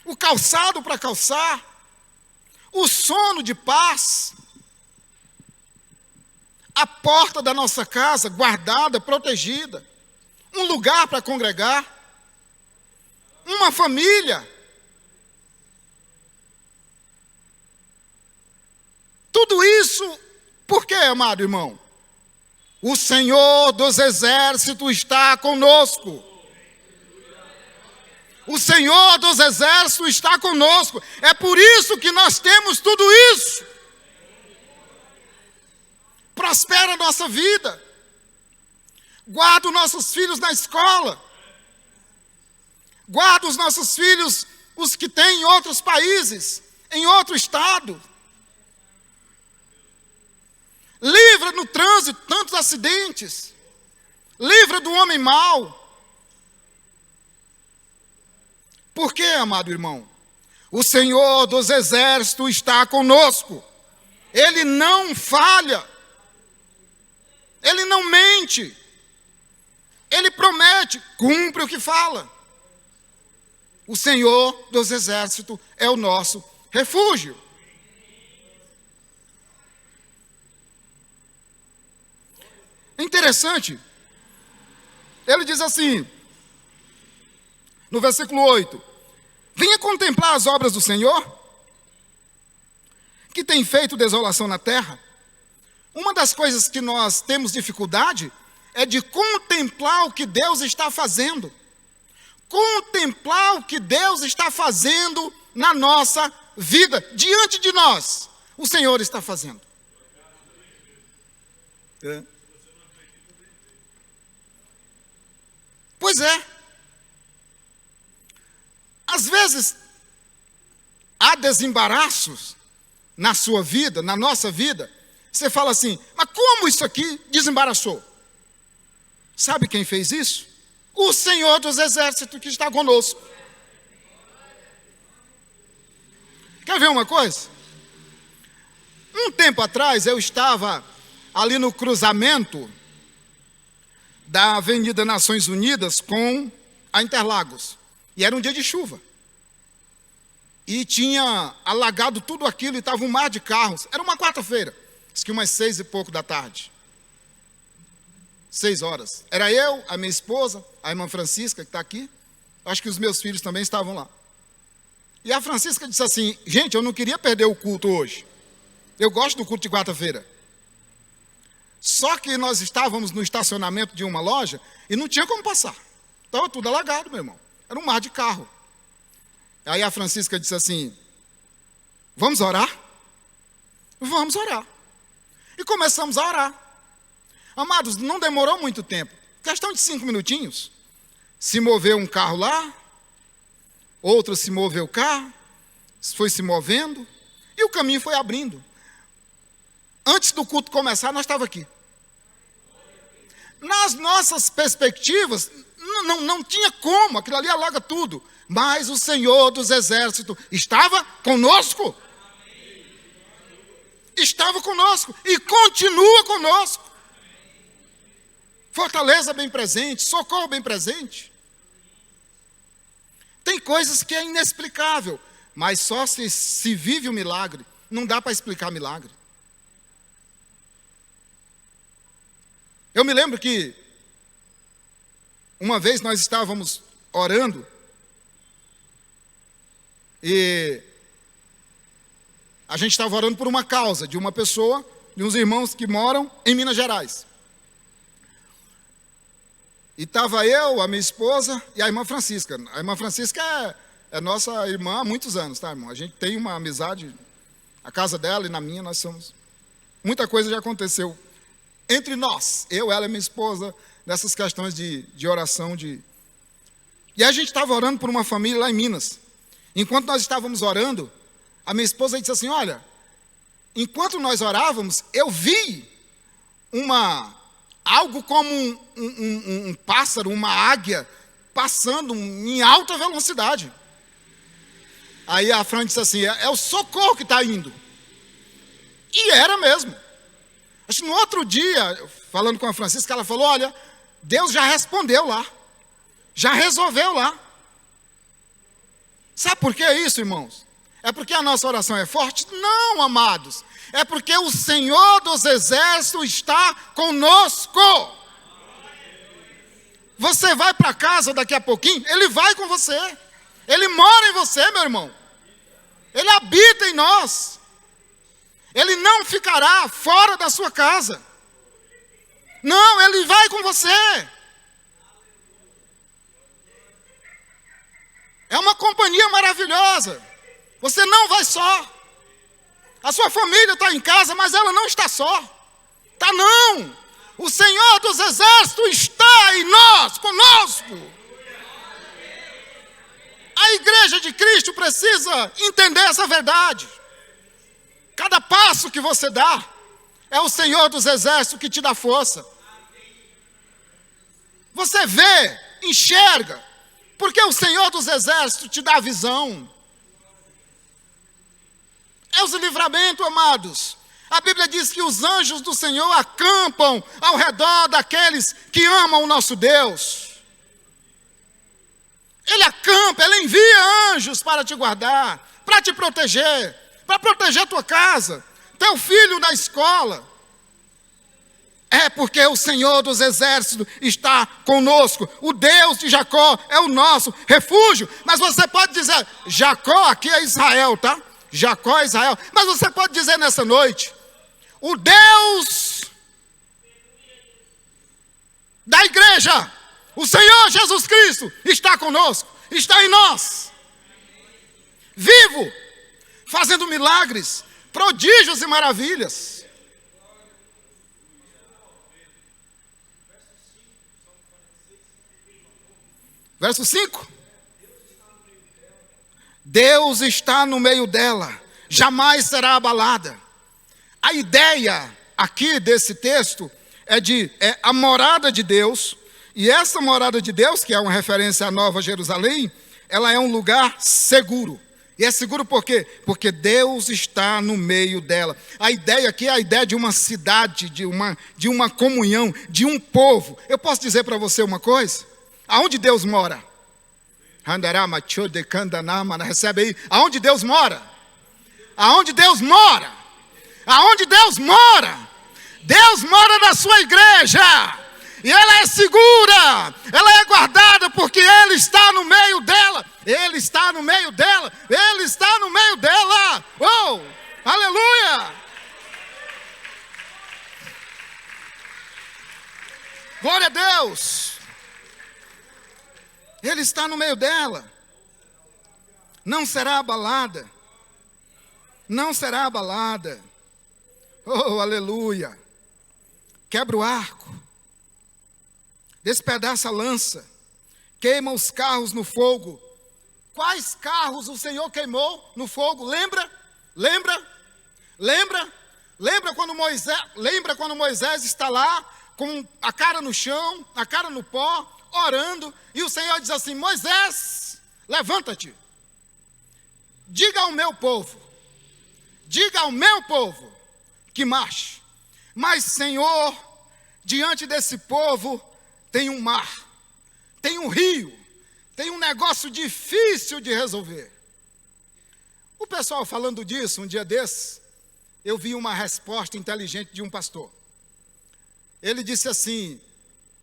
o calçado para calçar, o sono de paz, a porta da nossa casa guardada, protegida, um lugar para congregar, uma família. Tudo isso, por quê, amado irmão? O Senhor dos exércitos está conosco. O Senhor dos exércitos está conosco. É por isso que nós temos tudo isso. Prospera a nossa vida. Guarda os nossos filhos na escola. Guarda os nossos filhos, os que têm em outros países, em outro estado. Livra no trânsito tantos acidentes. Livra do homem mau. Por quê, amado irmão? O Senhor dos exércitos está conosco. Ele não falha. Ele não mente. Ele promete, cumpre o que fala. O Senhor dos exércitos é o nosso refúgio. É interessante. Ele diz assim, no versículo 8: venha contemplar as obras do Senhor, que tem feito desolação na terra. Uma das coisas que nós temos dificuldade é de contemplar o que Deus está fazendo. Contemplar o que Deus está fazendo na nossa vida, diante de nós. O Senhor está fazendo. Pois é. Às vezes, há desembaraços na sua vida, na nossa vida. Você fala assim, mas como isso aqui desembaraçou? Sabe quem fez isso? O Senhor dos exércitos que está conosco. Quer ver uma coisa? Um tempo atrás eu estava ali no cruzamento da Avenida Nações Unidas com a Interlagos. E era um dia de chuva. E tinha alagado tudo aquilo e estava um mar de carros. Era uma quarta-feira. Diz que umas 6 e pouco da tarde. 6 horas. Era eu, a minha esposa, a irmã Francisca, que está aqui. Acho que os meus filhos também estavam lá. E a Francisca disse assim, gente, eu não queria perder o culto hoje. Eu gosto do culto de quarta-feira. Só que nós estávamos no estacionamento de uma loja e não tinha como passar. Estava tudo alagado, meu irmão. Era um mar de carro. Aí a Francisca disse assim, vamos orar? Vamos orar. E começamos a orar. Amados, não demorou muito tempo. Questão de 5 minutinhos. Se moveu um carro lá, outro se moveu o carro, foi se movendo, e o caminho foi abrindo. Antes do culto começar, nós estávamos aqui. Nas nossas perspectivas, não tinha como, aquilo ali alaga tudo. Mas o Senhor dos exércitos estava conosco. Estava conosco e continua conosco. Fortaleza bem presente, socorro bem presente. Tem coisas que é inexplicável, mas só se vive o milagre. Não dá para explicar milagre. Eu me lembro que uma vez nós estávamos orando e a gente estava orando por uma causa de uma pessoa, de uns irmãos que moram em Minas Gerais. E estava eu, a minha esposa e a irmã Francisca. A irmã Francisca é nossa irmã há muitos anos, tá, irmão? A gente tem uma amizade, a casa dela e na minha nós somos. muita coisa já aconteceu entre nós, eu, ela e minha esposa, nessas questões de oração. E a gente estava orando por uma família lá em Minas. Enquanto nós estávamos orando, a minha esposa disse assim, olha, enquanto nós orávamos, eu vi algo como um pássaro, uma águia, passando em alta velocidade. Aí a Fran disse assim, é o socorro que está indo. E era mesmo. Acho que no outro dia, falando com a Francisca, ela falou, olha, Deus já respondeu lá. Já resolveu lá. Sabe por que isso, irmãos? É porque a nossa oração é forte? Não, amados. É porque o Senhor dos Exércitos está conosco. Você vai para casa daqui a pouquinho, Ele vai com você. Ele mora em você, meu irmão. Ele habita em nós. Ele não ficará fora da sua casa. Não, Ele vai com você. É uma companhia maravilhosa. Você não vai só. A sua família está em casa, mas ela não está só. Está não. O Senhor dos Exércitos está em nós, conosco. A igreja de Cristo precisa entender essa verdade. Cada passo que você dá, é o Senhor dos Exércitos que te dá força. Você vê, enxerga, porque o Senhor dos Exércitos te dá visão. É os livramentos, amados. A Bíblia diz que os anjos do Senhor acampam ao redor daqueles que amam o nosso Deus. Ele acampa, Ele envia anjos para te guardar, para te proteger, para proteger a tua casa, teu filho na escola. É porque o Senhor dos Exércitos está conosco. O Deus de Jacó é o nosso refúgio. Mas você pode dizer, Jacó aqui é Israel, tá? Jacó é Israel. Mas você pode dizer nessa noite, o Deus da igreja, o Senhor Jesus Cristo está conosco, está em nós. Vivo, fazendo milagres, prodígios e maravilhas. Verso 5. Deus está no meio dela, jamais será abalada. A ideia aqui desse texto é a morada de Deus. E essa morada de Deus, que é uma referência à Nova Jerusalém, ela é um lugar seguro. E é seguro por quê? Porque Deus está no meio dela. A ideia aqui é a ideia de uma cidade, de uma comunhão, de um povo. Eu posso dizer para você uma coisa? Aonde Deus mora? Recebe aí. Aonde Deus mora? Aonde Deus mora? Aonde Deus mora? Deus mora na sua igreja. E ela é segura, ela é guardada, porque Ele está no meio dela. Ele está no meio dela. Ele está no meio dela. Oh, aleluia! Glória a Deus. Ele está no meio dela. Não será abalada. Não será abalada. Oh, aleluia. Quebra o arco. Despedaça a lança. Queima os carros no fogo. Quais carros o Senhor queimou no fogo? Lembra? Lembra quando Moisés está lá com a cara no chão, a cara no pó, orando, e o Senhor diz assim: Moisés, levanta-te, diga ao meu povo que marche. Mas, Senhor, diante desse povo tem um mar, tem um rio, tem um negócio difícil de resolver. O pessoal falando disso, um dia desses, eu vi uma resposta inteligente de um pastor. Ele disse assim: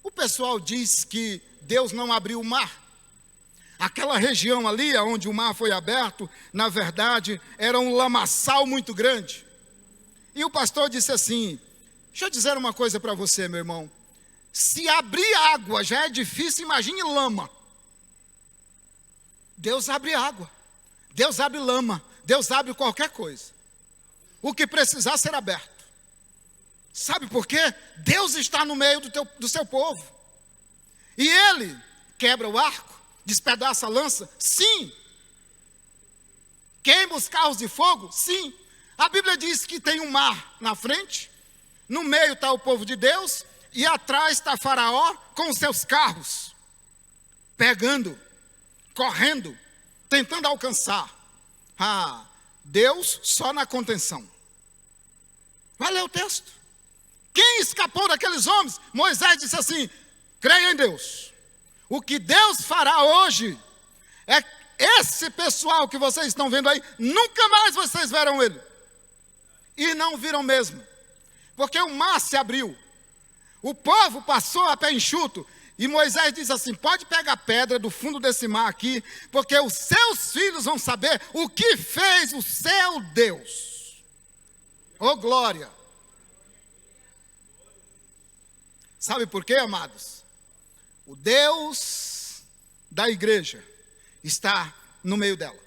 o pessoal diz que Deus não abriu o mar. Aquela região ali, onde o mar foi aberto, na verdade, era um lamaçal muito grande. E o pastor disse assim: deixa eu dizer uma coisa para você, meu irmão. Se abrir água já é difícil, imagine lama. Deus abre água, Deus abre lama, Deus abre qualquer coisa. O que precisar ser aberto. Sabe por quê? Deus está no meio do seu povo. E ele quebra o arco, despedaça a lança? Sim. Queima os carros de fogo? Sim. A Bíblia diz que tem um mar na frente, no meio está o povo de Deus, e atrás está Faraó com os seus carros, pegando, correndo, tentando alcançar. Deus só na contenção. Vai ler o texto. Quem escapou daqueles homens? Moisés disse assim: creia em Deus. O que Deus fará hoje é esse pessoal que vocês estão vendo aí, nunca mais vocês verão ele. E não viram mesmo. Porque o mar se abriu. O povo passou a pé enxuto. E Moisés diz assim: pode pegar pedra do fundo desse mar aqui, porque os seus filhos vão saber o que fez o seu Deus. Oh glória! Sabe por quê, amados? O Deus da igreja está no meio dela.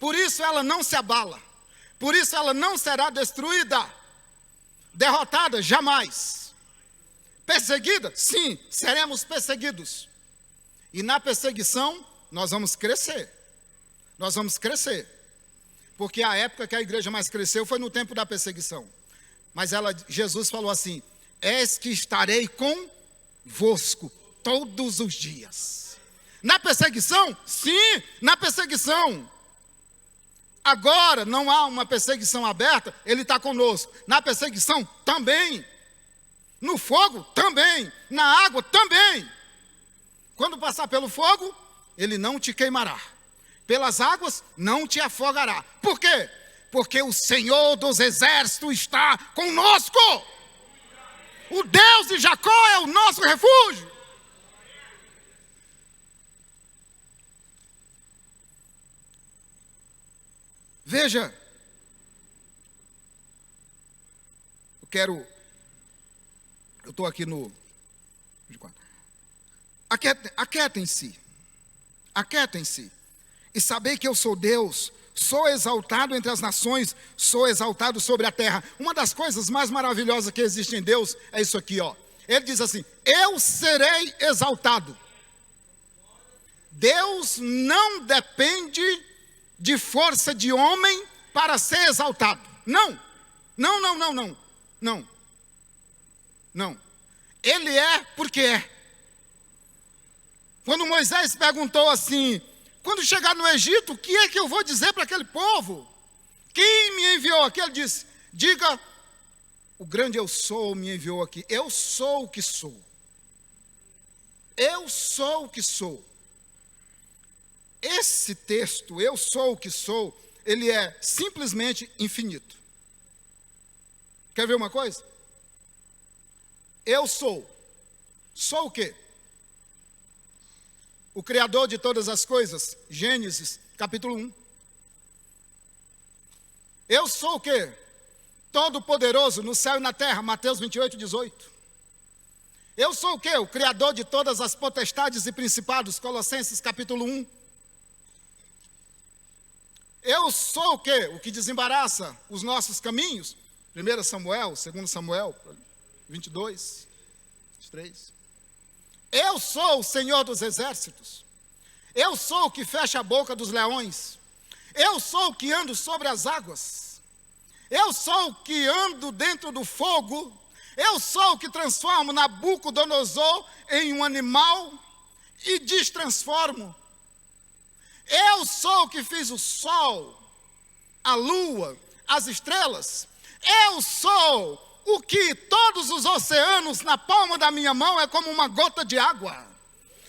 Por isso ela não se abala. Por isso ela não será destruída. Derrotada, jamais. Perseguida? Sim, seremos perseguidos. E na perseguição, nós vamos crescer. Nós vamos crescer. Porque a época que a igreja mais cresceu foi no tempo da perseguição. Mas Jesus falou assim: eis que estarei convosco todos os dias. Na perseguição? Sim, na perseguição. Agora não há uma perseguição aberta, ele está conosco. Na perseguição, também. No fogo, também. Na água, também. Quando passar pelo fogo, ele não te queimará. Pelas águas, não te afogará. Por quê? Porque o Senhor dos exércitos está conosco. O Deus de Jacó é o nosso refúgio. Veja, eu estou aqui no... Aquietem-se, e sabei que eu sou Deus, sou exaltado entre as nações, sou exaltado sobre a terra. Uma das coisas mais maravilhosas que existe em Deus é isso aqui, ó. Ele diz assim: eu serei exaltado. Deus não depende de força de homem para ser exaltado. Não. Ele é porque é. Quando Moisés perguntou assim: quando chegar no Egito, o que é que eu vou dizer para aquele povo? Quem me enviou aqui? Ele disse: diga, o grande eu sou me enviou aqui. Eu sou o que sou. Eu sou o que sou. Esse texto, eu sou o que sou, ele é simplesmente infinito. Quer ver uma coisa? Eu sou. Sou o quê? O Criador de todas as coisas. Gênesis, capítulo 1. Eu sou o quê? Todo-poderoso no céu e na terra. Mateus 28, 18. Eu sou o quê? O Criador de todas as potestades e principados. Colossenses, capítulo 1. Eu sou o quê? O que desembaraça os nossos caminhos. 1 Samuel, 2 Samuel, 22, 23. Eu sou o Senhor dos exércitos. Eu sou o que fecha a boca dos leões. Eu sou o que ando sobre as águas. Eu sou o que ando dentro do fogo. Eu sou o que transformo Nabucodonosor em um animal e destransformo. Eu sou o que fiz o sol, a lua, as estrelas. Eu sou o que todos os oceanos na palma da minha mão é como uma gota de água.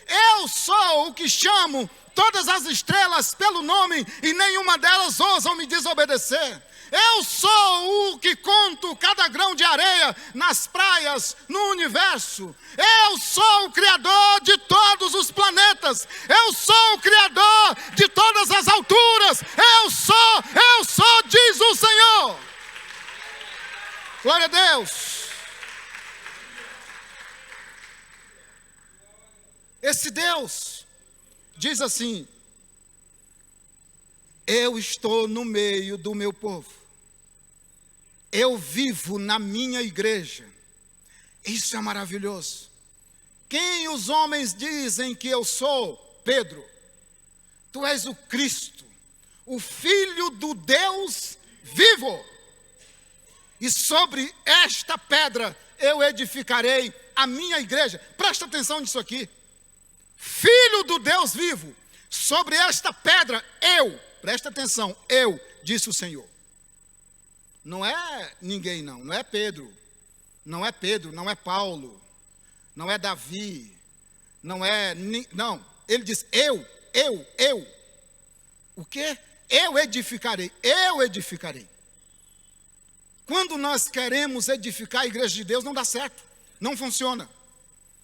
Eu sou o que chamo todas as estrelas pelo nome e nenhuma delas ousam me desobedecer. Eu sou o que conto cada grão de areia nas praias, no universo. Eu sou o Criador de todos os planetas. Eu sou o Criador de todas as alturas. Eu sou, diz o Senhor. Glória a Deus. Esse Deus diz assim: eu estou no meio do meu povo. eu vivo na minha igreja. Isso é maravilhoso. Quem os homens dizem que eu sou? Pedro, tu és o Cristo, o Filho do Deus vivo. E sobre esta pedra eu edificarei a minha igreja. Presta atenção nisso aqui. Filho do Deus vivo, sobre esta pedra presta atenção, disse o Senhor. Não é ninguém não é Pedro, não é Paulo, não é Davi, não, ele diz eu. O quê? Eu edificarei. Quando nós queremos edificar a igreja de Deus, não dá certo, não funciona.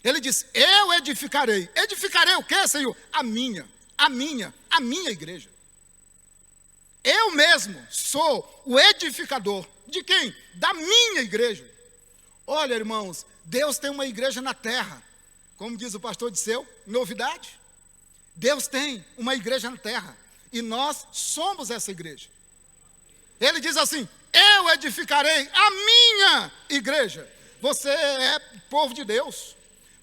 Ele diz, eu edificarei. Edificarei o quê, Senhor? A minha igreja. Eu mesmo sou o edificador. De quem? Da minha igreja. Olha, irmãos, Deus tem uma igreja na terra. Como diz o pastor Disseu, novidade. Deus tem uma igreja na terra. E nós somos essa igreja. Ele diz assim, eu edificarei a minha igreja. Você é povo de Deus,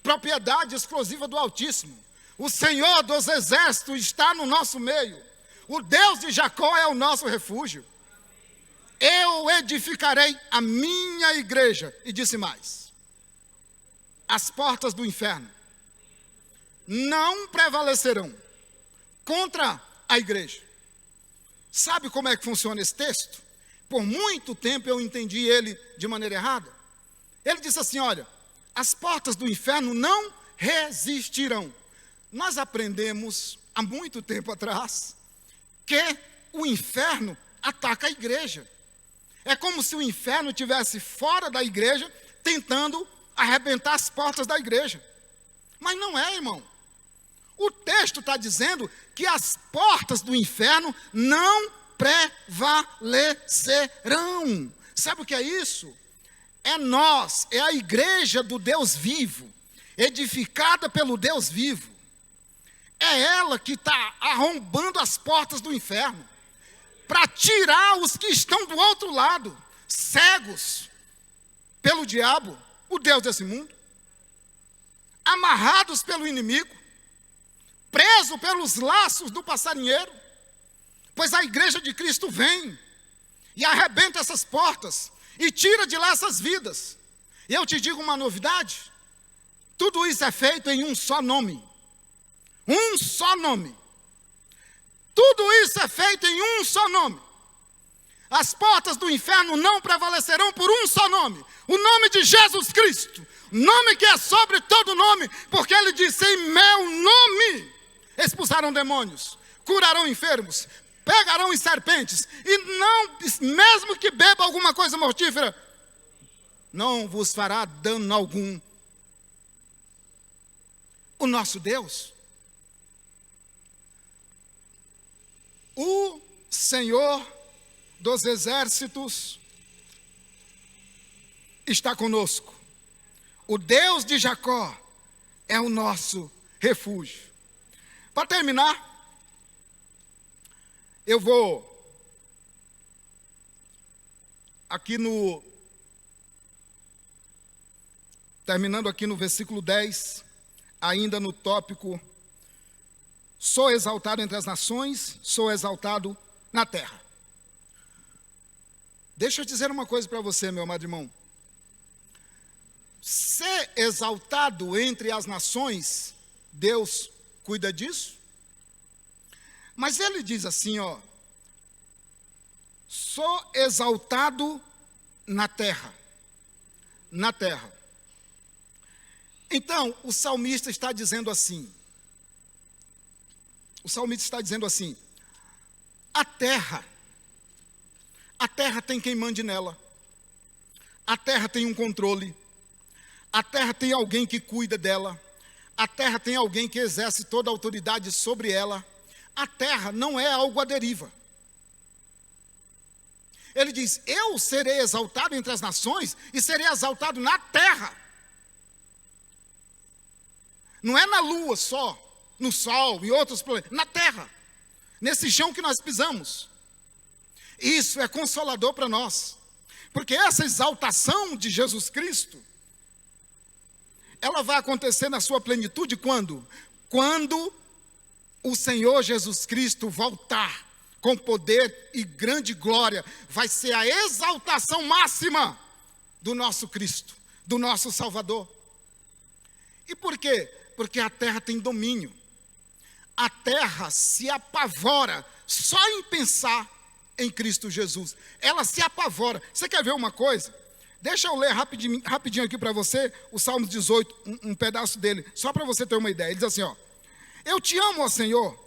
propriedade exclusiva do Altíssimo. O Senhor dos exércitos está no nosso meio. O Deus de Jacó é o nosso refúgio. Eu edificarei a minha igreja. E disse mais, as portas do inferno não prevalecerão contra a igreja. Sabe como é que funciona esse texto? Por muito tempo eu entendi ele de maneira errada. Ele disse assim, olha, as portas do inferno não resistirão. Nós aprendemos há muito tempo atrás que o inferno ataca a igreja. É como se o inferno estivesse fora da igreja, tentando arrebentar as portas da igreja. Mas não é, irmão. O texto está dizendo que as portas do inferno não prevalecerão. Sabe o que é isso? É nós, é a igreja do Deus vivo, edificada pelo Deus vivo. É ela que está arrombando as portas do inferno, para tirar os que estão do outro lado, cegos pelo diabo, o Deus desse mundo, amarrados pelo inimigo, presos pelos laços do passarinheiro, pois a igreja de Cristo vem e arrebenta essas portas e tira de lá essas vidas. E eu te digo uma novidade, tudo isso é feito em um só nome. Um só nome. Tudo isso é feito em um só nome. As portas do inferno não prevalecerão por um só nome. O nome de Jesus Cristo. Nome que é sobre todo nome. Porque ele disse, em meu nome expulsarão demônios, curarão enfermos, pegarão em serpentes. E não, mesmo que beba alguma coisa mortífera, não vos fará dano algum. O nosso Deus, o Senhor dos exércitos, está conosco. O Deus de Jacó é o nosso refúgio. Para terminar, eu vou aqui terminando aqui no versículo 10, ainda no tópico, sou exaltado entre as nações, sou exaltado na terra. Deixa eu dizer uma coisa para você, meu amado irmão. Ser exaltado entre as nações, Deus cuida disso. Mas ele diz assim, ó, sou exaltado na terra. Na terra. Então, o salmista está dizendo assim, a terra tem quem mande nela, a terra tem um controle, a terra tem alguém que cuida dela, a terra tem alguém que exerce toda a autoridade sobre ela, a terra não é algo à deriva. Ele diz, eu serei exaltado entre as nações e serei exaltado na terra. Não é na lua só, no sol e outros planetas, na terra, nesse chão que nós pisamos. Isso é consolador para nós. Porque essa exaltação de Jesus Cristo, ela vai acontecer na sua plenitude quando? Quando o Senhor Jesus Cristo voltar com poder e grande glória, vai ser a exaltação máxima do nosso Cristo, do nosso Salvador. E por quê? Porque a terra tem domínio. A terra se apavora só em pensar em Cristo Jesus. Ela se apavora. Você quer ver uma coisa? Deixa eu ler rapidinho aqui para você o Salmo 18, um pedaço dele, só para você ter uma ideia. Ele diz assim, ó: eu te amo, ó Senhor,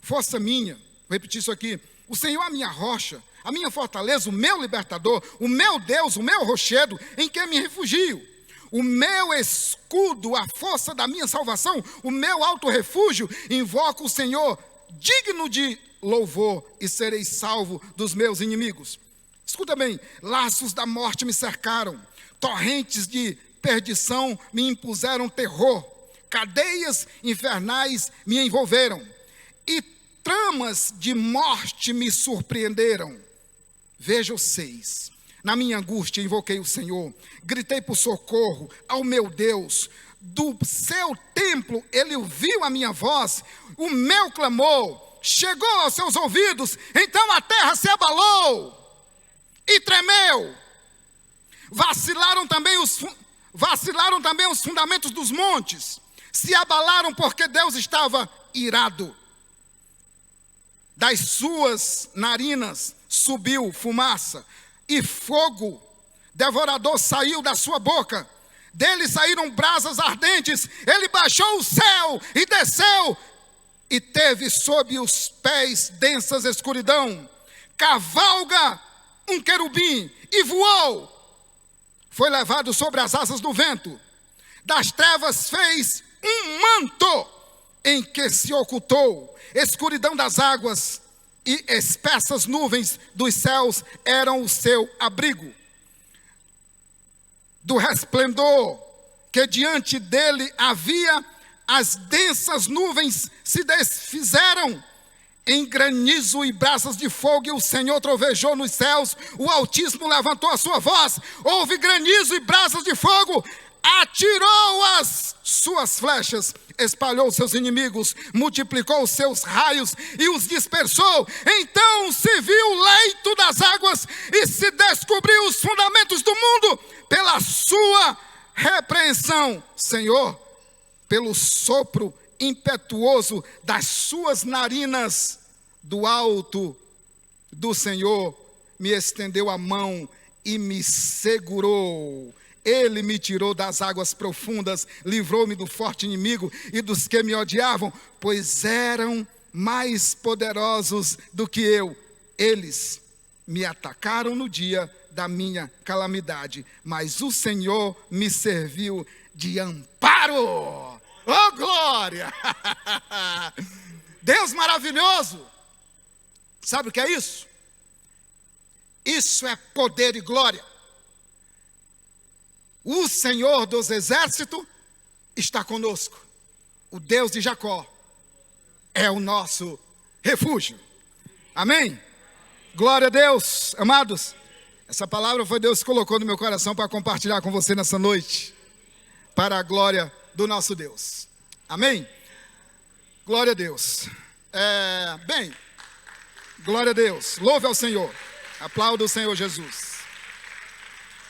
força minha. Vou repetir isso aqui. O Senhor é a minha rocha, a minha fortaleza, o meu libertador, o meu Deus, o meu rochedo, em quem me refugio. O meu escudo, a força da minha salvação, o meu alto refúgio, invoco o Senhor, digno de louvor, e serei salvo dos meus inimigos. Escuta bem, laços da morte me cercaram, torrentes de perdição me impuseram terror, cadeias infernais me envolveram, e tramas de morte me surpreenderam. Veja o 6. Na minha angústia invoquei o Senhor, gritei por socorro ao meu Deus. Do seu templo ele ouviu a minha voz, o meu clamor chegou aos seus ouvidos. Então a terra se abalou e tremeu. Vacilaram também os fundamentos dos montes, se abalaram porque Deus estava irado. Das suas narinas subiu fumaça, e fogo devorador saiu da sua boca. Dele saíram brasas ardentes. Ele baixou o céu e desceu, e teve sob os pés densas escuridão. Cavalga um querubim e voou. Foi levado sobre as asas do vento. Das trevas fez um manto em que se ocultou. Escuridão das águas e espessas nuvens dos céus eram o seu abrigo. Do resplendor que diante dele havia, as densas nuvens se desfizeram em granizo e brasas de fogo, e o Senhor trovejou nos céus. O Altíssimo levantou a sua voz, houve granizo e brasas de fogo, atirou as suas flechas, espalhou os seus inimigos, multiplicou os seus raios e os dispersou. Então se viu o leito das águas e se descobriu os fundamentos do mundo pela sua repreensão. Senhor, pelo sopro impetuoso das suas narinas, do alto do Senhor me estendeu a mão e me segurou. Ele me tirou das águas profundas, livrou-me do forte inimigo e dos que me odiavam, pois eram mais poderosos do que eu. Eles me atacaram no dia da minha calamidade, mas o Senhor me serviu de amparo. Oh, glória! Deus maravilhoso! Sabe o que é isso? Isso é poder e glória. O Senhor dos exércitos está conosco. O Deus de Jacó é o nosso refúgio. Amém? Glória a Deus, amados. Essa palavra foi Deus que colocou no meu coração para compartilhar com você nessa noite, para a glória do nosso Deus. Amém? Glória a Deus. Bem, glória a Deus. Louve ao Senhor. Aplauda o Senhor Jesus.